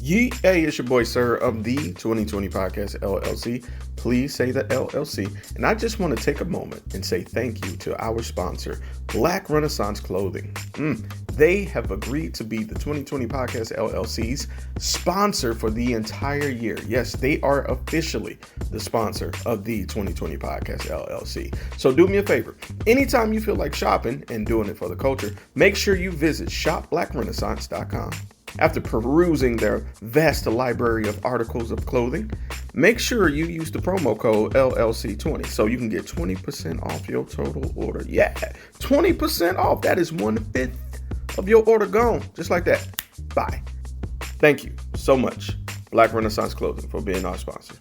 Hey, it's your boy, sir, of the 2020 Podcast LLC. Please say the LLC. And I just want to take a moment and say thank you to our sponsor, Black Renaissance Clothing. They have agreed to be the 2020 Podcast LLC's sponsor for the entire year. Yes, they are officially the sponsor of the 2020 Podcast LLC. So do me a favor. Anytime you feel like shopping and doing it for the culture, make sure you visit shopblackrenaissance.com. After perusing their vast library of articles of clothing, make sure you use the promo code LLC20 so you can get 20% off your total order. Yeah, 20% off. That is 1/5 of your order gone. Just like that. Bye. Thank you so much, Black Renaissance Clothing, for being our sponsor.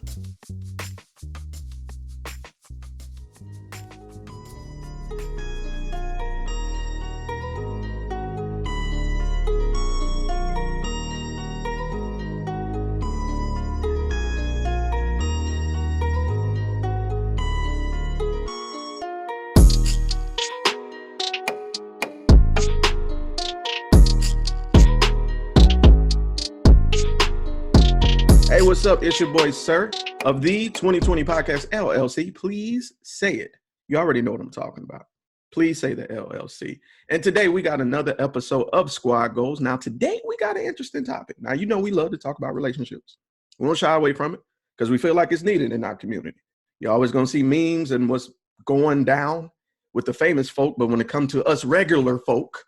Hey, what's up? It's your boy, sir, of the 2020 Podcast LLC. Please say it. You already know what I'm talking about. Please say the LLC. And today we got another episode of Squad Goals. Now, today we got an interesting topic. Now, you know we love to talk about relationships. We won't shy away from it because we feel like it's needed in our community. You're always going to see memes and what's going down with the famous folk. But when it comes to us regular folk,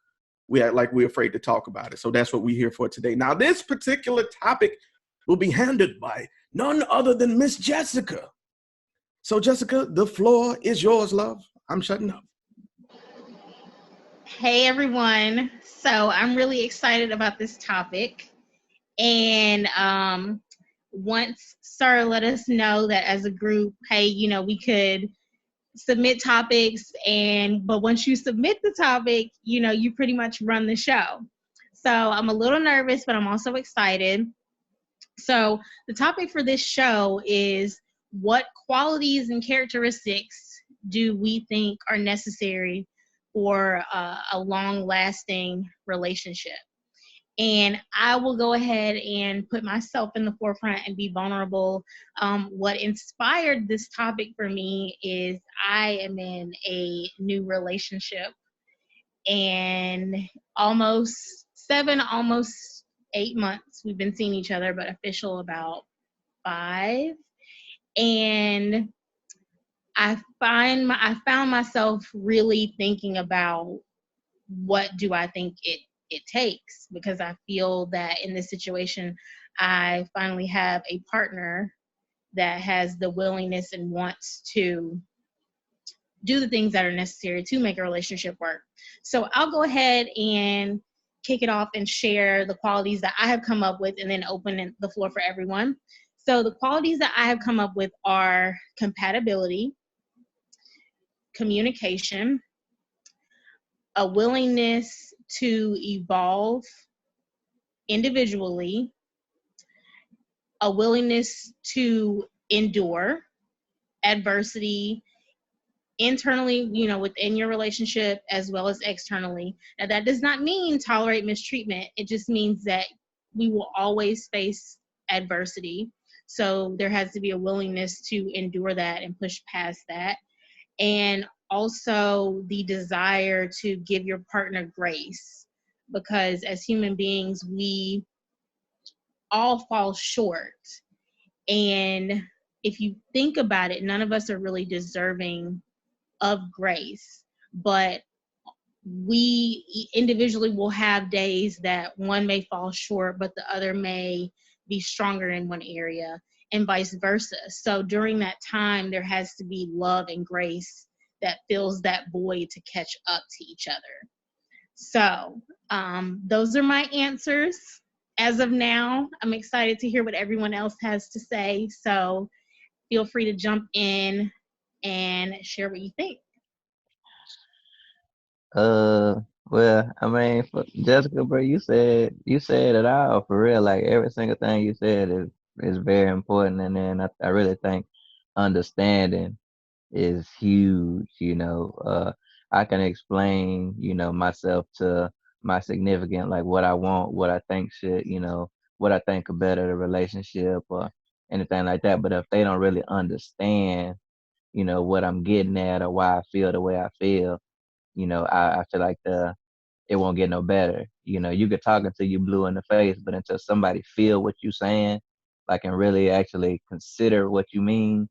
we act like we're afraid to talk about it. So that's what we're here for today. Now, this particular topic will be handled by none other than Miss Jessica. So, Jessica, the floor is yours, love. I'm shutting up. Hey everyone. So I'm really excited about this topic. And once Sir let us know that as a group, hey, we could submit topics, but once you submit the topic, you pretty much run the show. So I'm a little nervous, but I'm also excited. So the topic for this show is, what qualities and characteristics do we think are necessary for a long-lasting relationship? And I will go ahead and put myself in the forefront and be vulnerable. What inspired this topic for me is I am in a new relationship, and almost 8 months we've been seeing each other, but official about 5. And I found myself really thinking about, what do I think it takes? Because I feel that in this situation, I finally have a partner that has the willingness and wants to do the things that are necessary to make a relationship work. So I'll go ahead and kick it off and share the qualities that I have come up with, and then open the floor for everyone. So the qualities that I have come up with are compatibility, communication, a willingness to evolve individually, a willingness to endure adversity internally, within your relationship, as well as externally. Now, that does not mean tolerate mistreatment. It just means that we will always face adversity. So there has to be a willingness to endure that and push past that. And also the desire to give your partner grace, because as human beings, we all fall short. And if you think about it, none of us are really deserving of grace, but we individually will have days that one may fall short, but the other may be stronger in one area, and vice versa. So during that time, there has to be love and grace that fills that void to catch up to each other. So those are my answers as of now. I'm excited to hear what everyone else has to say. So feel free to jump in and share what you think. Well, I mean, Jessica, bro, you said it all for real. Like every single thing you said is very important, and then I really think understanding is huge. I can explain, myself to my significant, like what I want, what I think should, what I think could better the relationship or anything like that. But if they don't really understand, what I'm getting at or why I feel the way I feel, I feel like it won't get no better. You could talk until you blue in the face, but until somebody feel what you saying, like and really actually consider what you mean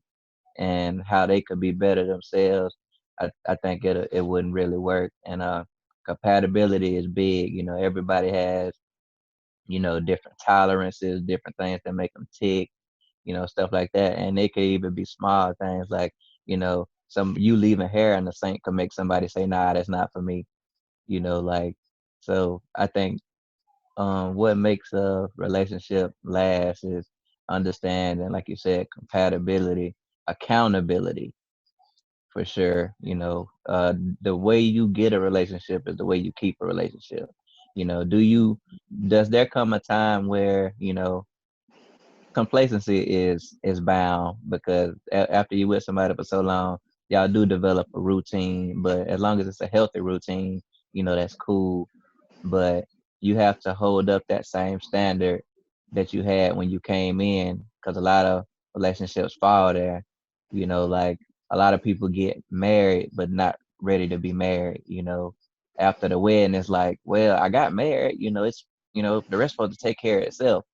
and how they could be better themselves, I think it wouldn't really work. And compatibility is big. Everybody has different tolerances, different things that make them tick, stuff like that. And they could even be small things like some you leaving hair in the sink could make somebody say, "Nah, that's not for me." Like so. I think what makes a relationship last is understanding, like you said, compatibility, accountability for sure. The way you get a relationship is the way you keep a relationship. Does there come a time where, complacency is bound because after you with somebody for so long, y'all do develop a routine, but as long as it's a healthy routine, that's cool. But you have to hold up that same standard that you had when you came in, because a lot of relationships fall there. Like a lot of people get married but not ready to be married. After the wedding, it's like, well, I got married. It's the rest supposed to take care of itself,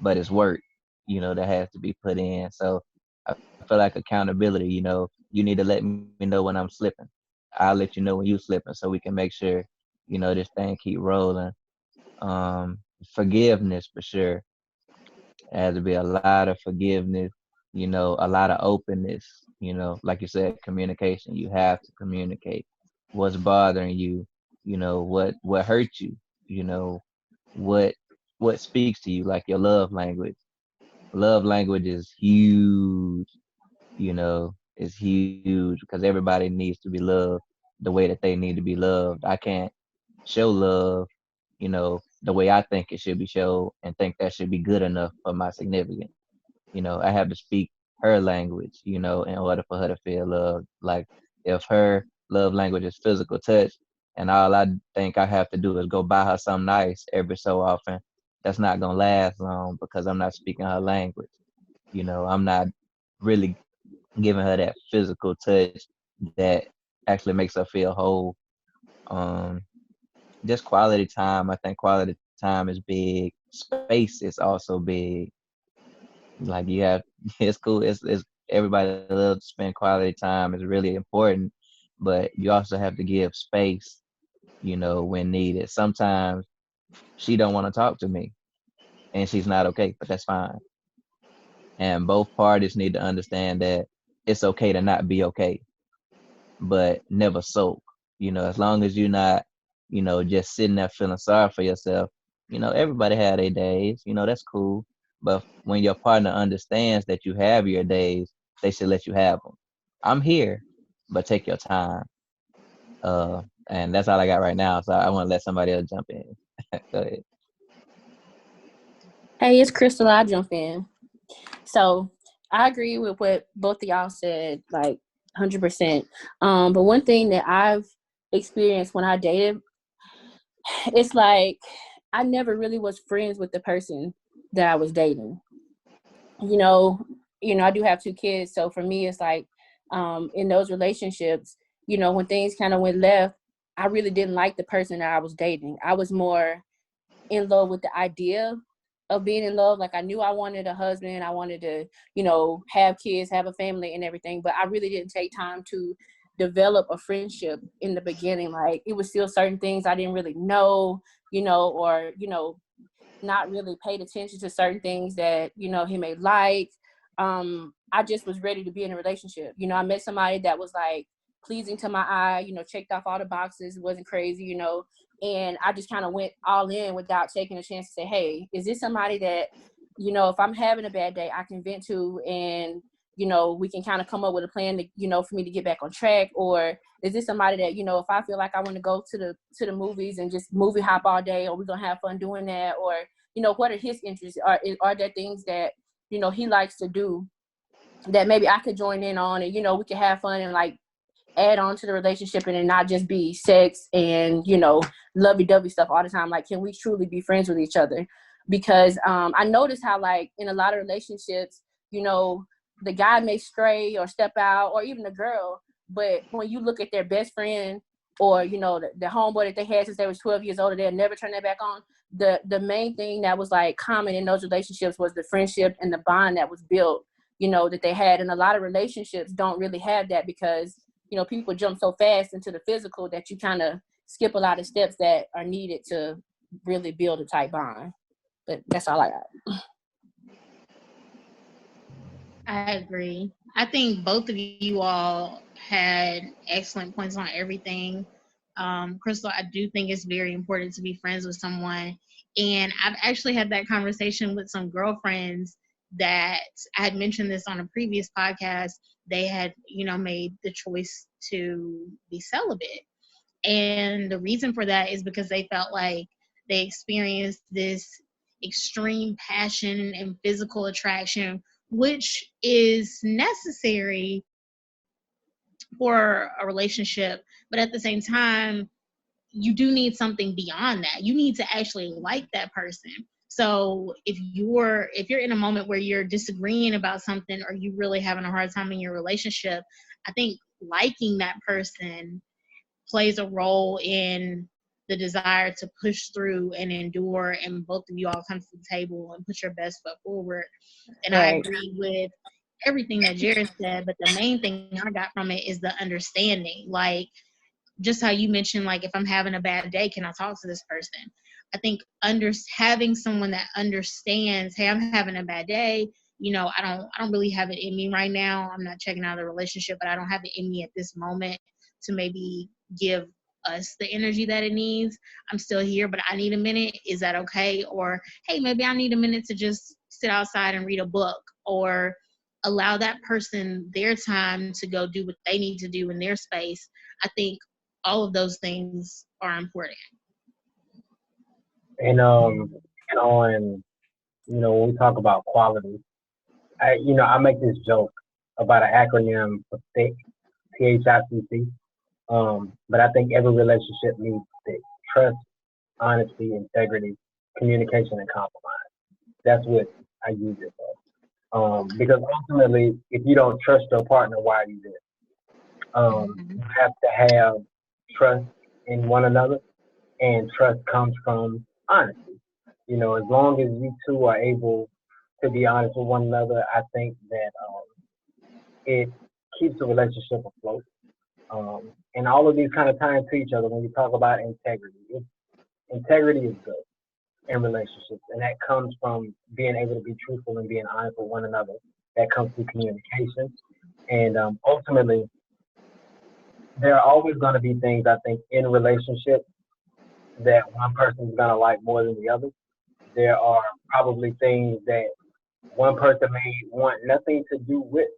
but it's work. That has to be put in. So I feel like accountability. You need to let me know when I'm slipping. I'll let you know when you slipping, so we can make sure this thing keep rolling. um Forgiveness for sure. There has to be a lot of forgiveness, a lot of openness, like you said, communication. You have to communicate what's bothering you, what hurt you, you know what speaks to you, like your love language. Love language is huge. Is huge because everybody needs to be loved the way that they need to be loved. I can't show love, the way I think it should be showed and think that should be good enough for my significant. I have to speak her language, in order for her to feel love. Like if her love language is physical touch and all I think I have to do is go buy her something nice every so often, that's not gonna last long because I'm not speaking her language. I'm not really giving her that physical touch that actually makes her feel whole. Um, just quality time. I think quality time is big. Space is also big. Like you have, it's cool. It's everybody loves to spend quality time. It's really important, but you also have to give space. When needed. Sometimes she don't want to talk to me, and she's not okay, but that's fine. And both parties need to understand that it's okay to not be okay, but never sulk. As long as you're not, just sitting there feeling sorry for yourself. Everybody had their days. That's cool. But when your partner understands that you have your days, they should let you have them. I'm here, but take your time. And that's all I got right now. So I want to let somebody else jump in. Go ahead. Hey, it's Crystal. I jump in. So I agree with what both of y'all said, like 100%. But one thing that I've experienced when I dated, it's like I never really was friends with the person that I was dating. You know, I do have two kids, so for me, it's like in those relationships, when things kind of went left, I really didn't like the person that I was dating. I was more in love with the idea of being in love. Like I knew I wanted a husband. I wanted to, have kids, have a family and everything. But I really didn't take time to develop a friendship in the beginning. Like it was still certain things I didn't really know, or, not really paid attention to certain things that, he may like. I just was ready to be in a relationship. I met somebody that was like pleasing to my eye, checked off all the boxes, wasn't crazy, and I just kind of went all in without taking a chance to say, hey, is this somebody that, if I'm having a bad day, I can vent to, and, we can kind of come up with a plan to, for me to get back on track? Or is this somebody that, if I feel like I want to go to the movies and just movie hop all day, or we're going to have fun doing that? Or, what are his interests? Are there things that, he likes to do that maybe I could join in on, and, we could have fun and like add on to the relationship, and it not just be sex and, lovey-dovey stuff all the time? Like, can we truly be friends with each other? because I noticed how, like, in a lot of relationships, you know, the guy may stray or step out, or even the girl, but when you look at their best friend, or, you know, the homeboy that they had since they was 12 years old, they'll never turn that back on. The main thing that was like common in those relationships was the friendship and the bond that was built, you know, that they had. And a lot of relationships don't really have that, because, you know, people jump so fast into the physical that you kind of skip a lot of steps that are needed to really build a tight bond. But that's all I got. I agree. I think both of you all had excellent points on everything. Crystal, I do think it's very important to be friends with someone. And I've actually had that conversation with some girlfriends that I had mentioned this on a previous podcast. They had, you know, made the choice to be celibate. And the reason for that is because they felt like they experienced this extreme passion and physical attraction, which is necessary for a relationship. But at the same time, you do need something beyond that. You need to actually like that person. So if you're in a moment where you're disagreeing about something, or you really having a hard time in your relationship, I think liking that person plays a role in the desire to push through and endure, and both of you all come to the table and put your best foot forward. And I Right. agree with everything that Jared said, but the main thing I got from it is the understanding. Like, just how you mentioned, like, if I'm having a bad day, can I talk to this person? I think having someone that understands, hey, I'm having a bad day, you know, I don't really have it in me right now. I'm not checking out of the relationship, but I don't have it in me at this moment to maybe give us the energy that it needs. I'm still here, but I need a minute. Is that okay? Or, hey, maybe I need a minute to just sit outside and read a book, or allow that person their time to go do what they need to do in their space. I think all of those things are important. And on, when we talk about quality, I make this joke about an acronym for thick, THICC. But I think every relationship needs thick: trust, honesty, integrity, communication, and compromise. That's what I use it for. Because ultimately, if you don't trust your partner, why are you there? You have to have trust in one another, and trust comes from honesty. As long as you two are able to be honest with one another, I think that it keeps the relationship afloat. And all of these kind of tie into each other when you talk about integrity. Integrity is good in relationships, and that comes from being able to be truthful and being honest with one another. That comes through communication, and ultimately, there are always going to be things, I think, in relationships that one person is going to like more than the other. There are probably things that one person may want nothing to do with,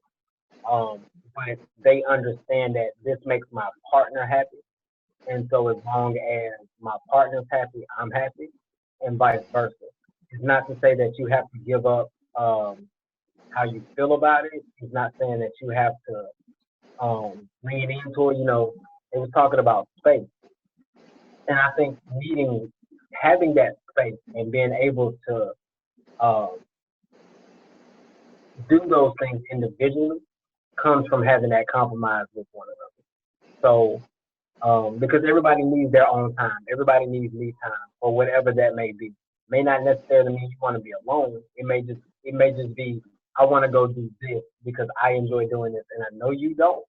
but they understand that this makes my partner happy. And so as long as my partner's happy, I'm happy, and vice versa. It's not to say that you have to give up how you feel about it. It's not saying that you have to lean into it. They were talking about space. And I think having that space and being able to do those things individually comes from having that compromise with one another. So, because everybody needs their own time. Everybody needs me time, or whatever that may be. May not necessarily mean you want to be alone. It may just be, I want to go do this because I enjoy doing this, and I know you don't.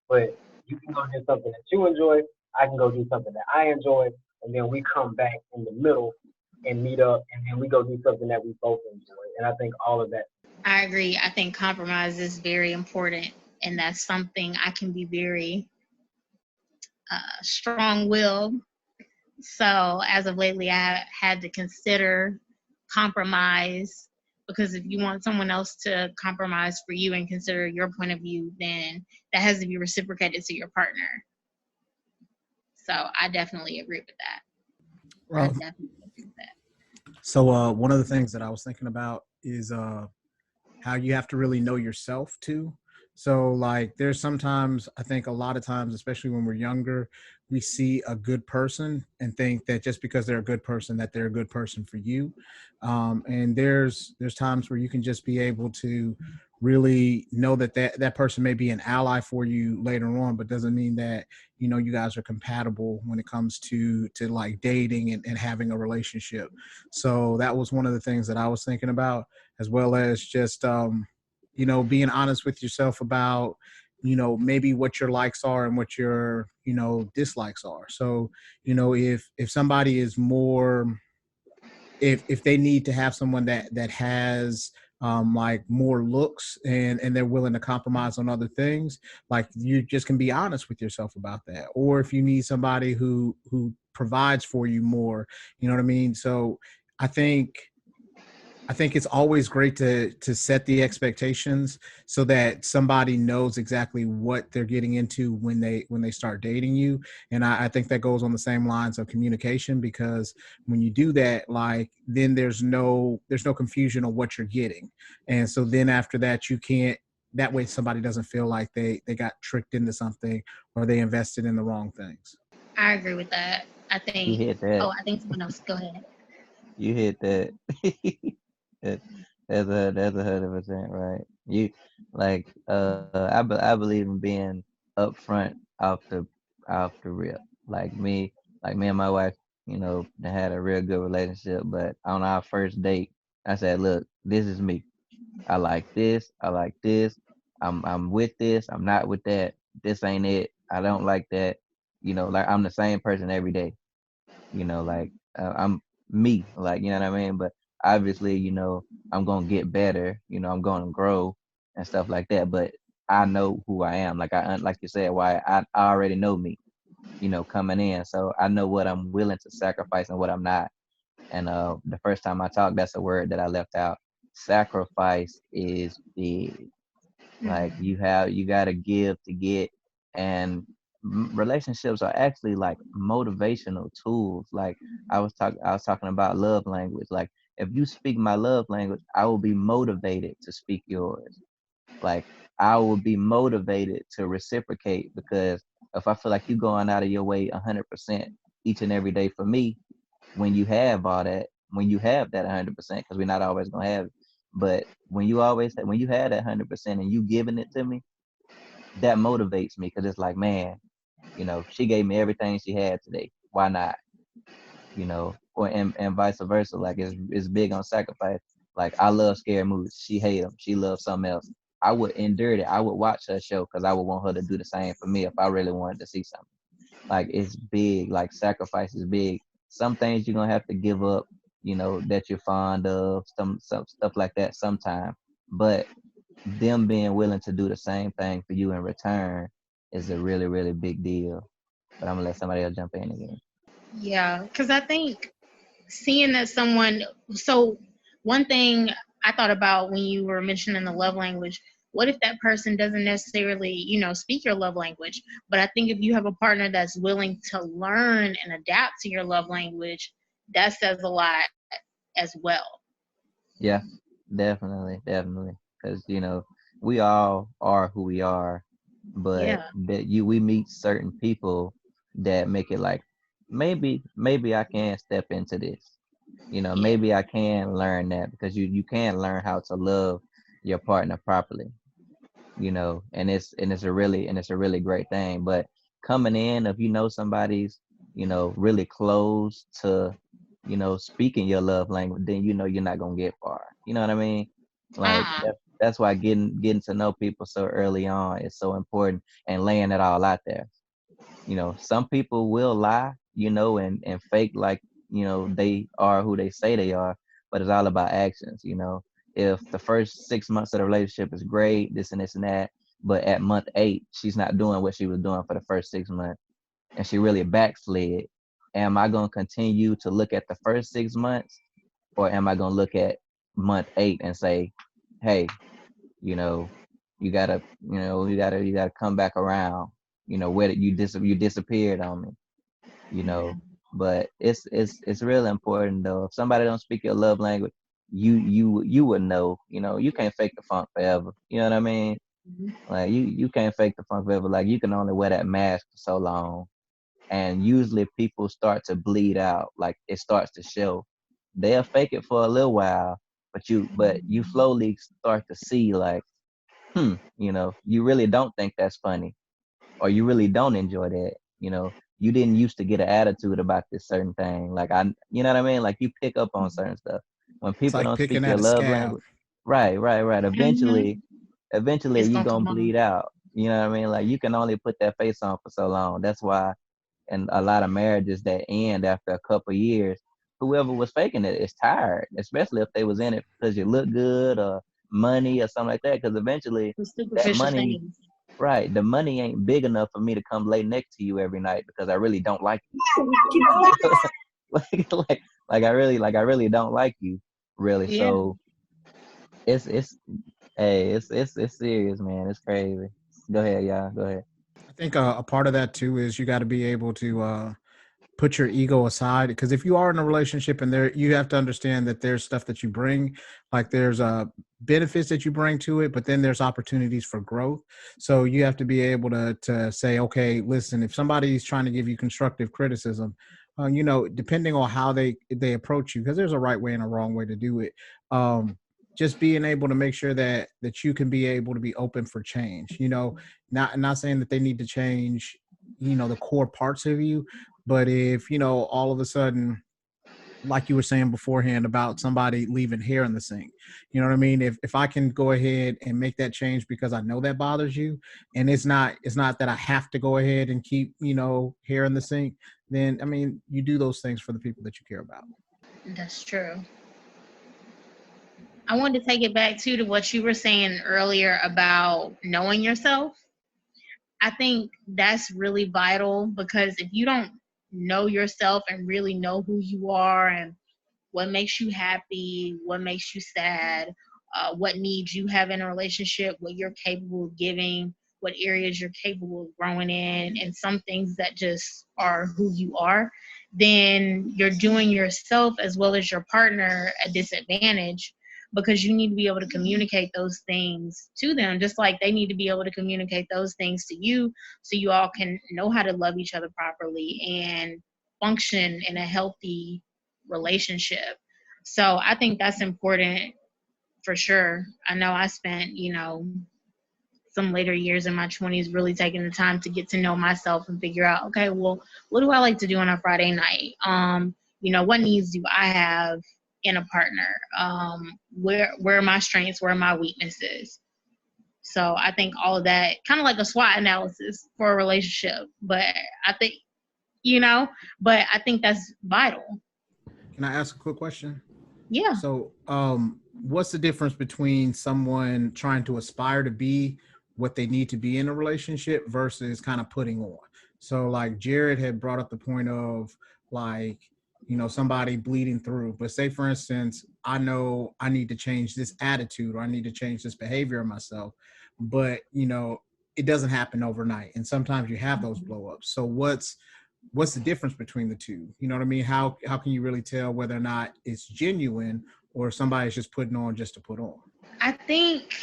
But you can go do something that you enjoy. I can go do something that I enjoy, and then we come back in the middle and meet up, and then we go do something that we both enjoy. And I think all of that. I agree. I think compromise is very important, and that's something I can be very strong-willed. So as of lately, I had to consider compromise, because if you want someone else to compromise for you and consider your point of view, then that has to be reciprocated to your partner. So I definitely agree with that. I definitely agree with that. So one of the things that I was thinking about is how you have to really know yourself too. So like there's sometimes, I think a lot of times, especially when we're younger, we see a good person and think that just because they're a good person, that they're a good person for you. And there's times where you can just be able to really know that that person may be an ally for you later on, but doesn't mean that you guys are compatible when it comes to like dating and having a relationship. So that was one of the things that I was thinking about, as well as just being honest with yourself about maybe what your likes are and what your dislikes are. So if somebody is more, if they need to have someone that has like more looks and they're willing to compromise on other things, like you just can be honest with yourself about that. Or if you need somebody who provides for you more, you know what I mean? So i think I think it's always great to set the expectations so that somebody knows exactly what they're getting into when they start dating you. And I think that goes on the same lines of communication, because when you do that, like then there's no confusion on what you're getting. And so then after that, you can't, that way somebody doesn't feel like they got tricked into something or they invested in the wrong things. I agree with that. I You think. hit Oh, that. I think someone else. Go ahead. You hit that. That- that's 100% right. You like I believe in being upfront off the rip. Like me and my wife, had a real good relationship. But on our first date, I said, "Look, this is me. I like this. I like this. I'm with this. I'm not with that. This ain't it. I don't like that. Like I'm the same person every day. Like I'm me, like, you know what I mean? But obviously, I'm gonna get better, I'm gonna grow and stuff like that. But I know who I am. Like like you said, why I already know me, coming in. So I know what I'm willing to sacrifice and what I'm not. And the first time I talked, that's a word that I left out. Sacrifice is big. Like Mhm. you gotta give to get. And relationships are actually like motivational tools. Like I was talking about love language. Like if you speak my love language, I will be motivated to speak yours. Like I will be motivated to reciprocate, because if I feel like you going out of your way 100% each and every day for me, when you have all that, when you have that 100%, because we're not always gonna have it, but when you have that 100% and you giving it to me, that motivates me, because it's like, man, she gave me everything she had today. Why not? Or and vice versa. Like it's big on sacrifice. Like I love scary movies. She hate them. She loves something else. I would endure it. I would watch her show because I would want her to do the same for me if I really wanted to see something. Like it's big. Like sacrifice is big. Some things you're gonna have to give up. That you're fond of. Some stuff like that. Sometime, but them being willing to do the same thing for you in return is a really, really big deal. But I'm gonna let somebody else jump in again. Yeah, because I think seeing that someone, so one thing I thought about when you were mentioning the love language, what if that person doesn't necessarily, speak your love language? But I think if you have a partner that's willing to learn and adapt to your love language, that says a lot as well. Yeah, definitely, definitely. Because we all are who we are, but Yeah. we meet certain people that make it like, maybe I can step into this. Yeah. Maybe I can learn that, because you can learn how to love your partner properly. And it's a really great thing. But coming in, if somebody's really close to speaking your love language, then you're not gonna get far. You know what I mean? Like Uh-uh. that's why getting to know people so early on is so important, and laying it all out there. Some people will lie, and fake like, they are who they say they are, but it's all about actions. If the first 6 months of the relationship is great, this and this and that, but at month 8, she's not doing what she was doing for the first 6 months, and she really backslid, am I going to continue to look at the first 6 months, or am I going to look at month 8 and say, hey, you know, you gotta come back around. Where did you disappeared on me, you know. But it's really important though. If somebody don't speak your love language, you would know. You can't fake the funk forever. You know what I mean? Mhm. Like you can't fake the funk forever. Like you can only wear that mask for so long. And usually people start to bleed out, like it starts to show. They'll fake it for a little while, but you slowly start to see like, you really don't think that's funny, or you really don't enjoy that. You didn't used to get an attitude about this certain thing. Like you know what I mean? Like you pick up on certain stuff when It's people like don't speak picking your at a love scab. language. Right, right, right. Mhm. Eventually It's you gonna gonna come on. bleed out. You know what I mean? Like you can only put that face on for so long. That's why, and a lot of marriages that end after a couple of years, whoever was faking it is tired, especially if they was in it because you look good or money or something like that. Because eventually The that superficial money, things. right, the money ain't big enough for me to come lay next to you every night because I really don't like you. like I really don't like you, really. Yeah. So it's hey, it's serious, man. It's crazy. Go ahead, y'all. Go ahead. I think a part of that too is you got to be able to put your ego aside, because if you are in a relationship and there, you have to understand that there's stuff that you bring, like there's benefits that you bring to it, but then there's opportunities for growth. So you have to be able to say, okay, listen, if somebody's trying to give you constructive criticism, depending on how they approach you, because there's a right way and a wrong way to do it. Just being able to make sure that you can be able to be open for change. Not saying that they need to change, the core parts of you, but if, all of a sudden, like you were saying beforehand about somebody leaving hair in the sink, you know what I mean? If I can go ahead and make that change because I know that bothers you, and it's not that I have to go ahead and keep, hair in the sink, then I mean, you do those things for the people that you care about. That's true. I wanted to take it back too to what you were saying earlier about knowing yourself. I think that's really vital, because if you don't know yourself and really know who you are and what makes you happy, what makes you sad, what needs you have in a relationship, what you're capable of giving, what areas you're capable of growing in, and some things that just are who you are, then you're doing yourself as well as your partner a disadvantage, because you need to be able to communicate those things to them, just like they need to be able to communicate those things to you, so you all can know how to love each other properly and function in a healthy relationship. So I think that's important for sure. I know I spent, some later years in my 20s really taking the time to get to know myself and figure out, okay, well, what do I like to do on a Friday night? What needs do I have in a partner? Where are my strengths? Where are my weaknesses? So I think all of that, kind of like a SWOT analysis for a relationship. But I think, but I think that's vital. Can I ask a quick question? Yeah. So, what's the difference between someone trying to aspire to be what they need to be in a relationship versus kind of putting on? So, like Jared had brought up the point of like, somebody bleeding through. But say, for instance, I know I need to change this attitude or I need to change this behavior of myself, but it doesn't happen overnight, and sometimes you have those blow ups. So, what's the difference between the two? You know what I mean? How can you really tell whether or not it's genuine or somebody's just putting on just to put on? I think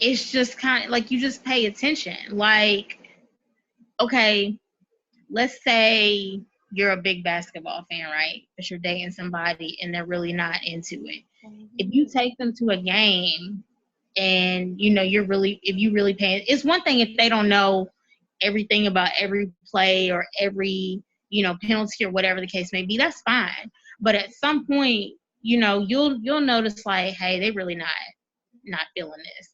it's just kind of like you just pay attention. Like, okay, let's say you're a big basketball fan, right? But you're dating somebody and they're really not into it. If you take them to a game and if you really pay, it's one thing if they don't know everything about every play or every, penalty or whatever the case may be, that's fine. But at some point, you'll notice like, hey, they really not feeling this.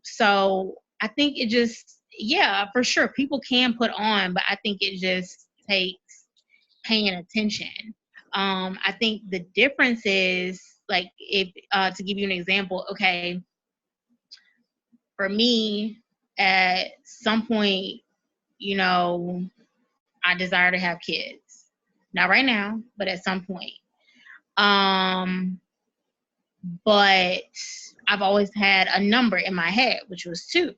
So I think it just, yeah, for sure, people can put on, but I think it just takes paying attention. I think the difference is like, if to give you an example, okay, for me, at some point, you know, I desire to have kids. Not right now, but at some point. Um, but I've always had a number in my head, which was 2.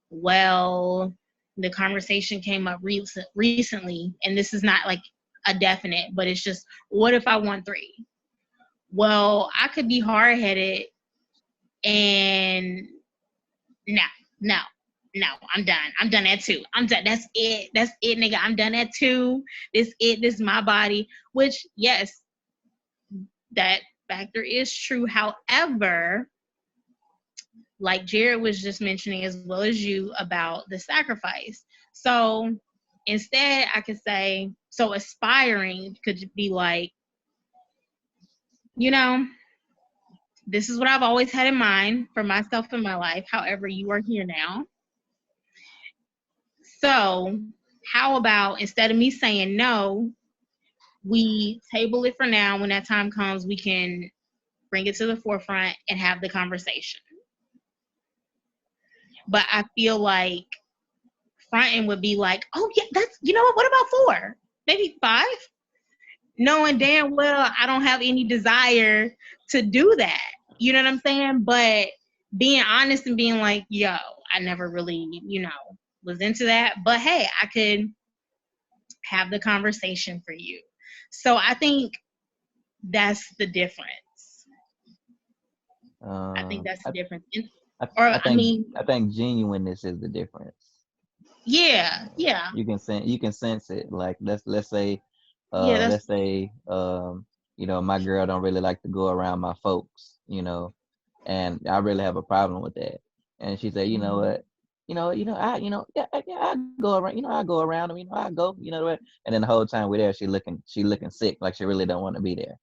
Well, the conversation came up recently, and this is not like a definite, but it's just, what if I want 3? Well, I could be hard-headed and no, no, no, I'm done. I'm done at 2. I'm done. That's it. That's it, nigga. I'm done at 2. This it. This is my body. Which, yes, that factor is true. However, like Jared was just mentioning, as well as you, about the sacrifice. So instead, I could say, so aspiring could be like, you know, this is what I've always had in mind for myself in my life. However, you are here now. So how about, instead of me saying no, we table it for now. When that time comes, we can bring it to the forefront and have the conversation. But I feel like fronting would be like, oh yeah, that's, you know what about 4? Maybe 5? Knowing damn well I don't have any desire to do that. You know what I'm saying? But being honest and being like, yo, I never really, was into that. But hey, I could have the conversation for you. So I think that's the difference. I think that's the difference. I think genuineness is the difference. Yeah. You can sense it. Like let's say, Yeah, my girl don't really like to go around my folks, and I really have a problem with that. And she said, you know what, I go around, I go around them, I go, what, and then the whole time we're there, she looking sick, like she really don't want to be there.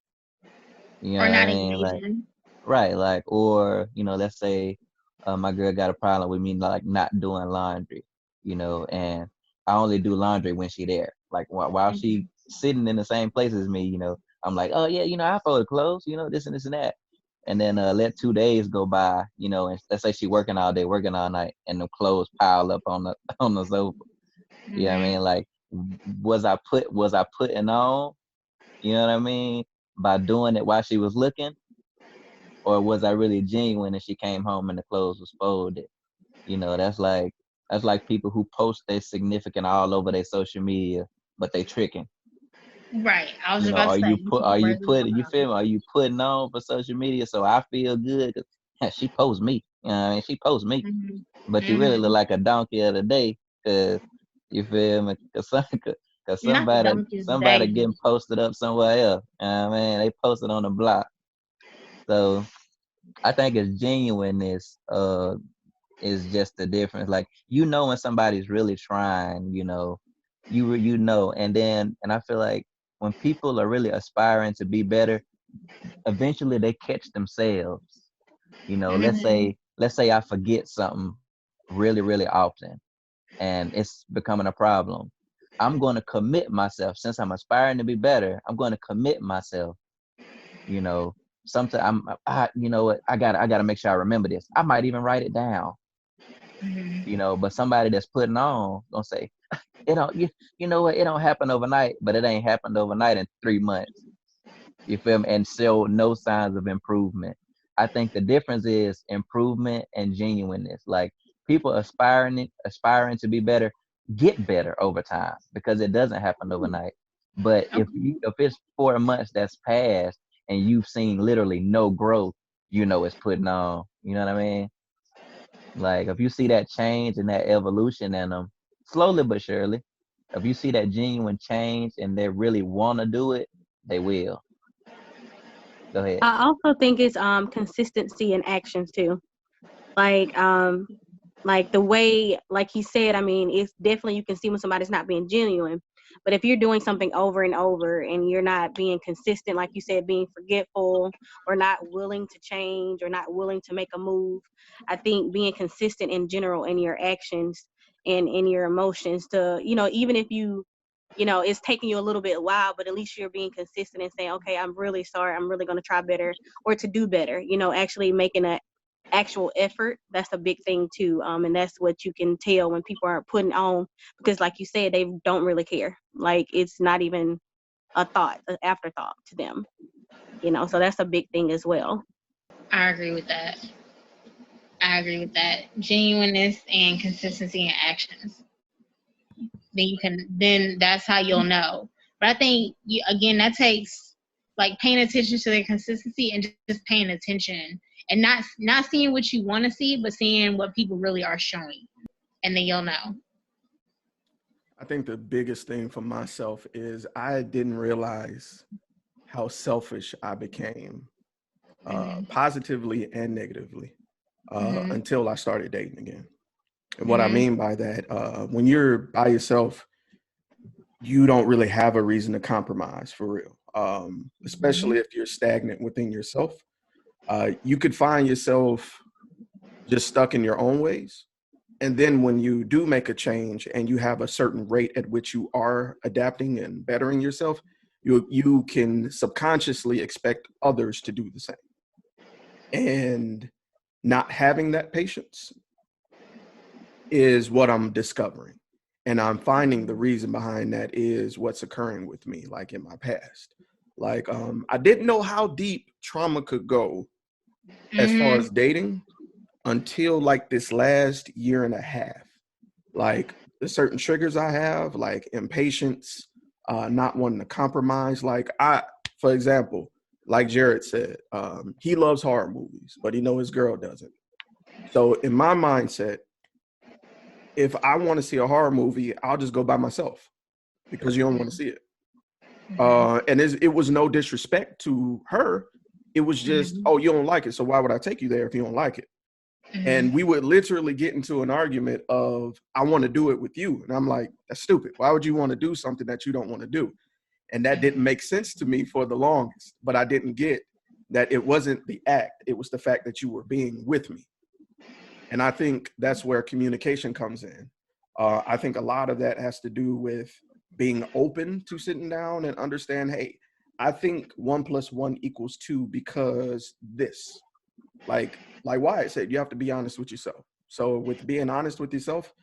You know or what not I mean? Like, engaging. right, like, or let's say my girl got a problem with me like not doing laundry, and I only do laundry when she there. Like while she sitting in the same place as me, I'm like, oh yeah, I fold the clothes, this and this and that. And then let 2 days go by, and let's say she working all day, working all night, and the clothes pile up on the on the sofa. You know what I mean? Like, was I putting on, you know what I mean, by doing it while she was looking? Or was I really genuine and she came home and the clothes was folded? That's like people who post their significant all over their social media, but they tricking. Right. I was just about Are to say, you feel me? Are you putting on for social media so I feel good? 'Cause she posts me. She posts me. But you really look like a donkey of the day, cause you feel me? Cause not the donkey's somebody day. getting posted up somewhere else. They posted on the block. So I think it's genuineness is just the difference. Like, when somebody's really trying, and I feel like when people are really aspiring to be better, eventually they catch themselves. Let's say I forget something really, really often and it's becoming a problem. I'm going to commit myself, since I'm aspiring to be better, I'm going to commit myself, you know. Sometimes I gotta make sure I remember this. I might even write it down, but somebody that's putting on gonna say, it don't, you know what, it don't happen overnight, but it ain't happened overnight in 3 months. You feel me? And still no signs of improvement. I think the difference is improvement and genuineness. Like, people aspiring to be better get better over time because it doesn't happen overnight. But if it's 4 months that's passed and you've seen literally no growth, it's putting on. You know what I mean? Like, if you see that change and that evolution in them, slowly but surely, if you see that genuine change and they really want to do it, they will. Go ahead. I also think it's consistency in actions too. Like the way, like he said, I mean, it's definitely, you can see when somebody's not being genuine. But if you're doing something over and over and you're not being consistent, like you said, being forgetful or not willing to change or not willing to make a move, I think being consistent in general in your actions and in your emotions to, even if it's taking you a little bit while, but at least you're being consistent and saying, okay, I'm really sorry, I'm really going to try better or to do better, actually making an actual effort. That's a big thing too. And that's what you can tell when people aren't putting on, because like you said, they don't really care. Like, it's not even a thought, an afterthought to them, so that's a big thing as well. I agree with that. Genuineness and consistency in actions. Then that's how you'll know. But I think that takes like paying attention to their consistency and just paying attention and not seeing what you want to see, but seeing what people really are showing. and then you'll know. I think the biggest thing for myself is I didn't realize how selfish I became, positively and negatively, until I started dating again. And what I mean by that, when you're by yourself, you don't really have a reason to compromise for real, especially if you're stagnant within yourself. You could find yourself just stuck in your own ways. And then when you do make a change and you have a certain rate at which you are adapting and bettering yourself, you can subconsciously expect others to do the same. And not having that patience is what I'm discovering. And I'm finding the reason behind that is what's occurring with me, like in my past. Like, I didn't know how deep trauma could go as far as dating until like this last year and a half. Like the certain triggers I have, like impatience, not wanting to compromise. Like for example, like Jared said, he loves horror movies, but he know his girl doesn't. So in my mindset, if I want to see a horror movie, I'll just go by myself because you don't want to see it. And it was no disrespect to her. It was just, oh, you don't like it, so why would I take you there if you don't like it? And we would literally get into an argument of, I want to do it with you. And I'm like, that's stupid. Why would you want to do something that you don't want to do? And that didn't make sense to me for the longest, but I didn't get that it wasn't the act. It was the fact that you were being with me. And I think that's where communication comes in. I think a lot of that has to do with being open to sitting down and understand, hey, I think 1 + 1 = 2 because this. Like Wyatt said, you have to be honest with yourself. So with being honest with yourself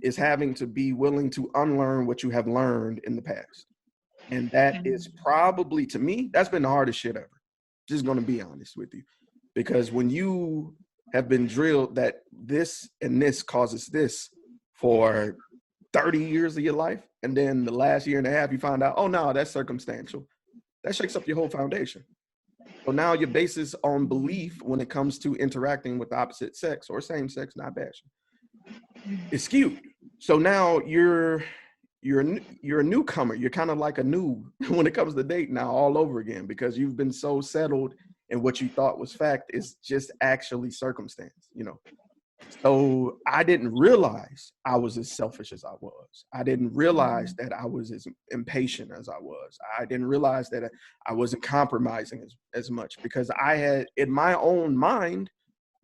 is having to be willing to unlearn what you have learned in the past. And that is probably, to me, that's been the hardest shit ever. Just going to be honest with you. Because when you have been drilled that this and this causes this for 30 years of your life, and then the last year and a half you find out, oh no, that's circumstantial. That shakes up your whole foundation. So now your basis on belief when it comes to interacting with the opposite sex or same sex, not bashing, is skewed. So now you're a newcomer. You're kind of like a noob when it comes to dating now all over again, because you've been so settled in what you thought was fact is just actually circumstance, you know. So I didn't realize I was as selfish as I was. I didn't realize that I was as impatient as I was. I didn't realize that I wasn't compromising as much, because I had, in my own mind,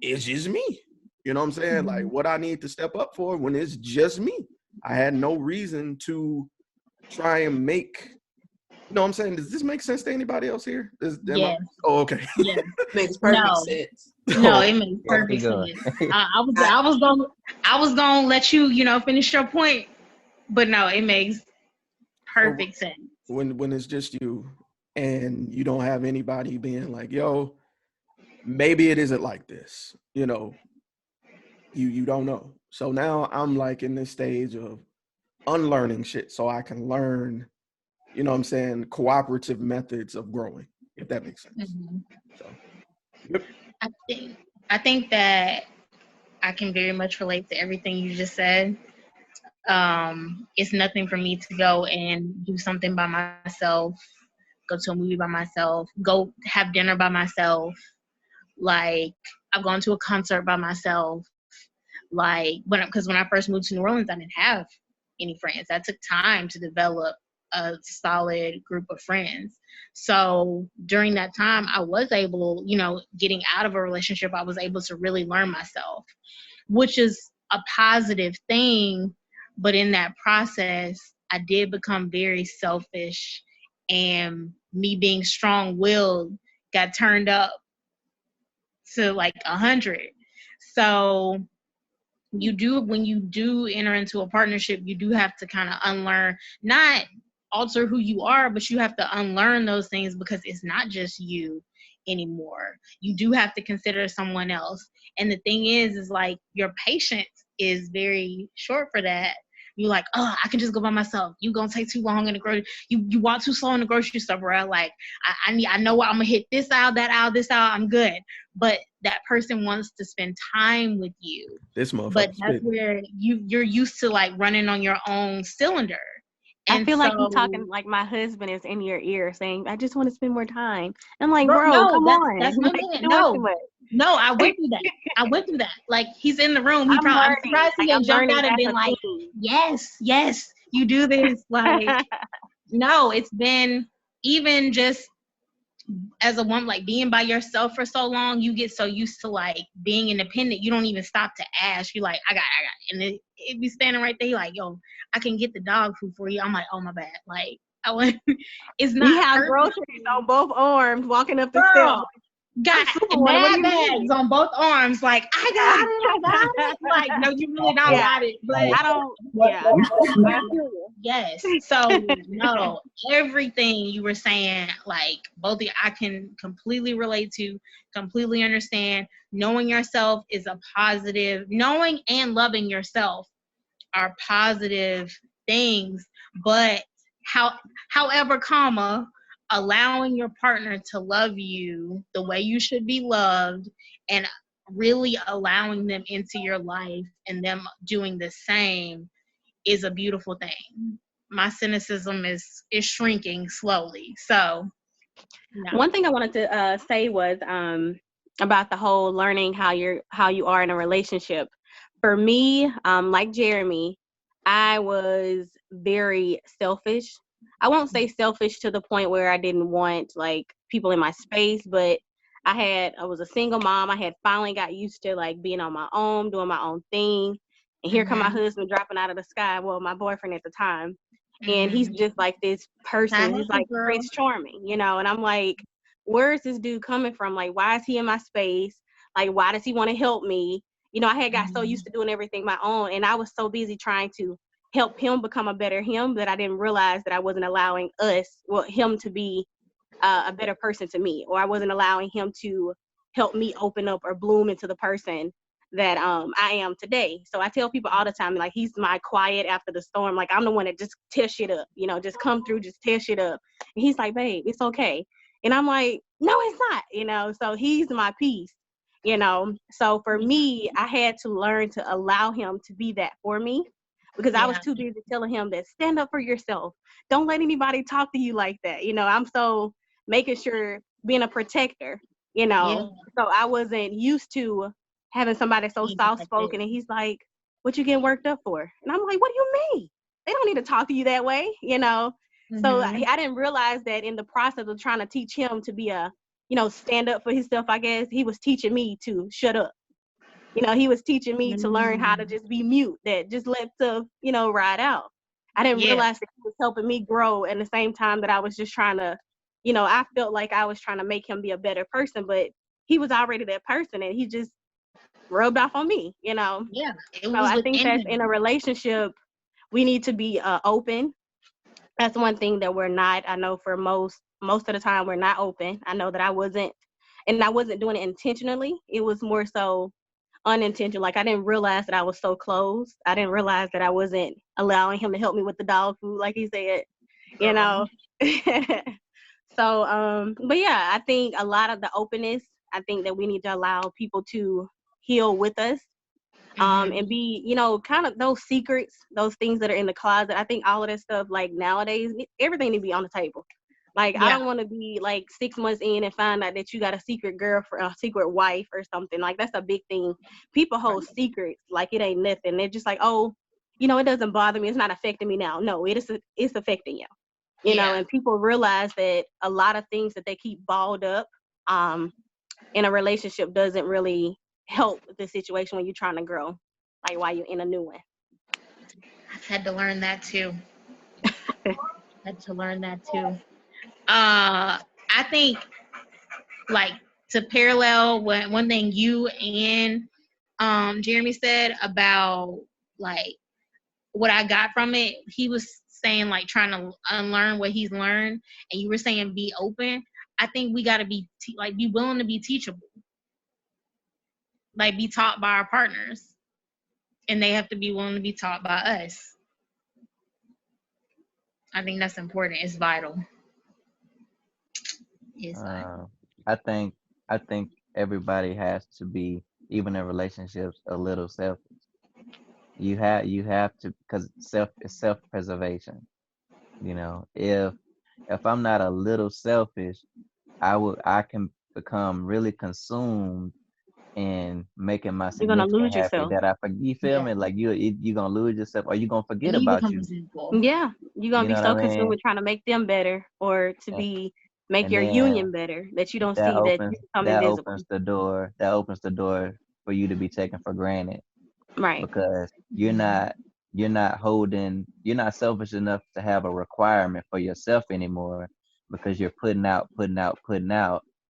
it's just me. You know what I'm saying? Like what I need to step up for when it's just me. I had no reason to try and make, you know what I'm saying? Does this make sense to anybody else here? Yes. Oh, okay. Yes. Makes perfect sense. No, it makes perfect sense. I was gonna let you, finish your point, but no, it makes perfect sense. When it's just you and you don't have anybody being like, yo, maybe it isn't like this, you don't know. So now I'm like in this stage of unlearning shit so I can learn, you know what I'm saying, cooperative methods of growing, if that makes sense. So, yep. I think that I can very much relate to everything you just said. It's nothing for me to go and do something by myself, go to a movie by myself, go have dinner by myself. Like, I've gone to a concert by myself. Like, because when I first moved to New Orleans, I didn't have any friends. That took time to develop a solid group of friends. So during that time, I was able, getting out of a relationship, I was able to really learn myself, which is a positive thing. But in that process, I did become very selfish, and me being strong-willed got turned up to like 100. So when you do enter into a partnership, you do have to kind of unlearn, not alter who you are, but you have to unlearn those things, because it's not just you anymore. You do have to consider someone else. And the thing is like, your patience is very short for that. You're like, oh, I can just go by myself. You gonna take too long in the grocery. You walk too slow in the grocery store, bro. Like, I know I'm gonna hit this aisle, that aisle, this aisle. I'm good. But that person wants to spend time with you. This motherfucker. But that's where you're used to like running on your own cylinder. I feel like you talking like my husband is in your ear saying, I just want to spend more time. I'm like, bro, bro, no, come on. That's my like, man. No, I went through that. Like, he's in the room. I'm surprised he didn't jump out and been like, yes, you do this. Like, no, it's been even just as a woman, like being by yourself for so long, you get so used to like being independent. You don't even stop to ask. You like, I got. And it be standing right there like, yo, I can get the dog food for you. I'm like, oh my bad. Like, it's not. We have groceries on both arms walking up the steps. Got mad bags on both arms. Like, I got it. Like, no, you really don't got it. But I don't. Yes. So no, everything you were saying, like both of you, I can completely relate to, completely understand. Knowing yourself is a positive. Knowing and loving yourself are positive things, but however, allowing your partner to love you the way you should be loved and really allowing them into your life and them doing the same is a beautiful thing. My cynicism is shrinking slowly. So no. One thing I wanted to say was about the whole learning how you are in a relationship. For me, like Jeremy, I was very selfish. I won't say selfish to the point where I didn't want like people in my space, but I was a single mom. I had finally got used to like being on my own, doing my own thing. And here come my husband dropping out of the sky. Well, my boyfriend at the time. And he's just like this person. He's like Prince Charming, you know? And I'm like, where is this dude coming from? Like, why is he in my space? Like, why does he want to help me? You know, I had got so used to doing everything my own. And I was so busy trying to help him become a better him that I didn't realize that I wasn't allowing him to be a better person to me. Or I wasn't allowing him to help me open up or bloom into the person that I am today. So I tell people all the time, like, he's my quiet after the storm. Like, I'm the one that just tear shit up, you know, just come through, just tear shit up. And he's like, babe, it's okay. And I'm like, no, it's not, you know. So he's my peace, you know. So for me, I had to learn to allow him to be that for me because I was too busy telling him that stand up for yourself. Don't let anybody talk to you like that. You know, I'm so making sure being a protector, you know. So I wasn't used to having somebody so soft-spoken, and he's like, what you getting worked up for? And I'm like, what do you mean? They don't need to talk to you that way, you know? So I didn't realize that in the process of trying to teach him to be stand up for himself, I guess, he was teaching me to shut up. You know, he was teaching me to learn how to just be mute, that just let stuff, ride out. I didn't realize that he was helping me grow at the same time that I was just trying to, I felt like I was trying to make him be a better person, but he was already that person, and he just rubbed off on me, So I think that in a relationship, we need to be open. That's one thing that we're not. I know for most of the time we're not open. I know that I wasn't, and I wasn't doing it intentionally. It was more so unintentional. Like, I didn't realize that I was so closed. I didn't realize that I wasn't allowing him to help me with the dog food, like he said, So, but yeah, I think a lot of the openness, I think that we need to allow people to heal with us, and be, kind of those secrets, those things that are in the closet. I think all of that stuff, like nowadays, everything needs to be on the table. Like, I don't want to be like 6 months in and find out that you got a secret girlfriend, a secret wife or something. Like, that's a big thing. People hold secrets like it ain't nothing. They're just like, oh, it doesn't bother me. It's not affecting me now. No, it's affecting you. You know, and people realize that a lot of things that they keep balled up in a relationship doesn't really help the situation when you're trying to grow, like while you're in a new one. I've had to learn that too. I think, like, to parallel one thing you and Jeremy said about like what I got from it, he was saying like trying to unlearn what he's learned, and you were saying be open. I think we got to be be willing to be teachable, like be taught by our partners, and they have to be willing to be taught by us. I think that's important. It's vital. I think everybody has to be, even in relationships, a little selfish. You have to, because self preservation. You know, if I'm not a little selfish, I can become really consumed in making my You're gonna significant lose happy yourself. that you feel Yeah. me? Like you gonna lose yourself, or you gonna forget And you about become you. resentful. Yeah, you're gonna You be know what so I consumed mean? with trying to make them better or to And, make and your then union better that you don't that see that opens you become that invisible. opens the door. That opens the door for you to be taken for granted, Right. because Mhm. you're not selfish enough to have a requirement for yourself anymore, because you're putting out,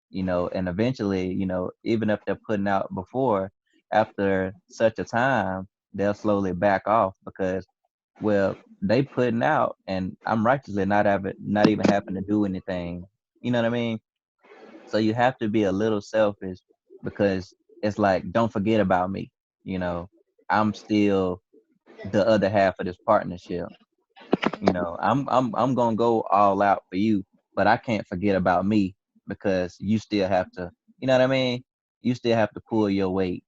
and eventually, even if they're putting out before, after such a time, they'll slowly back off, because, well, they putting out and I'm righteously not even having to do anything. You know what I mean? So you have to be a little selfish, because it's like, don't forget about me. You know, I'm still the other half of this partnership. I'm gonna go all out for you, but I can't forget about me, because you still have to, you know what I mean? You still have to pull your weight.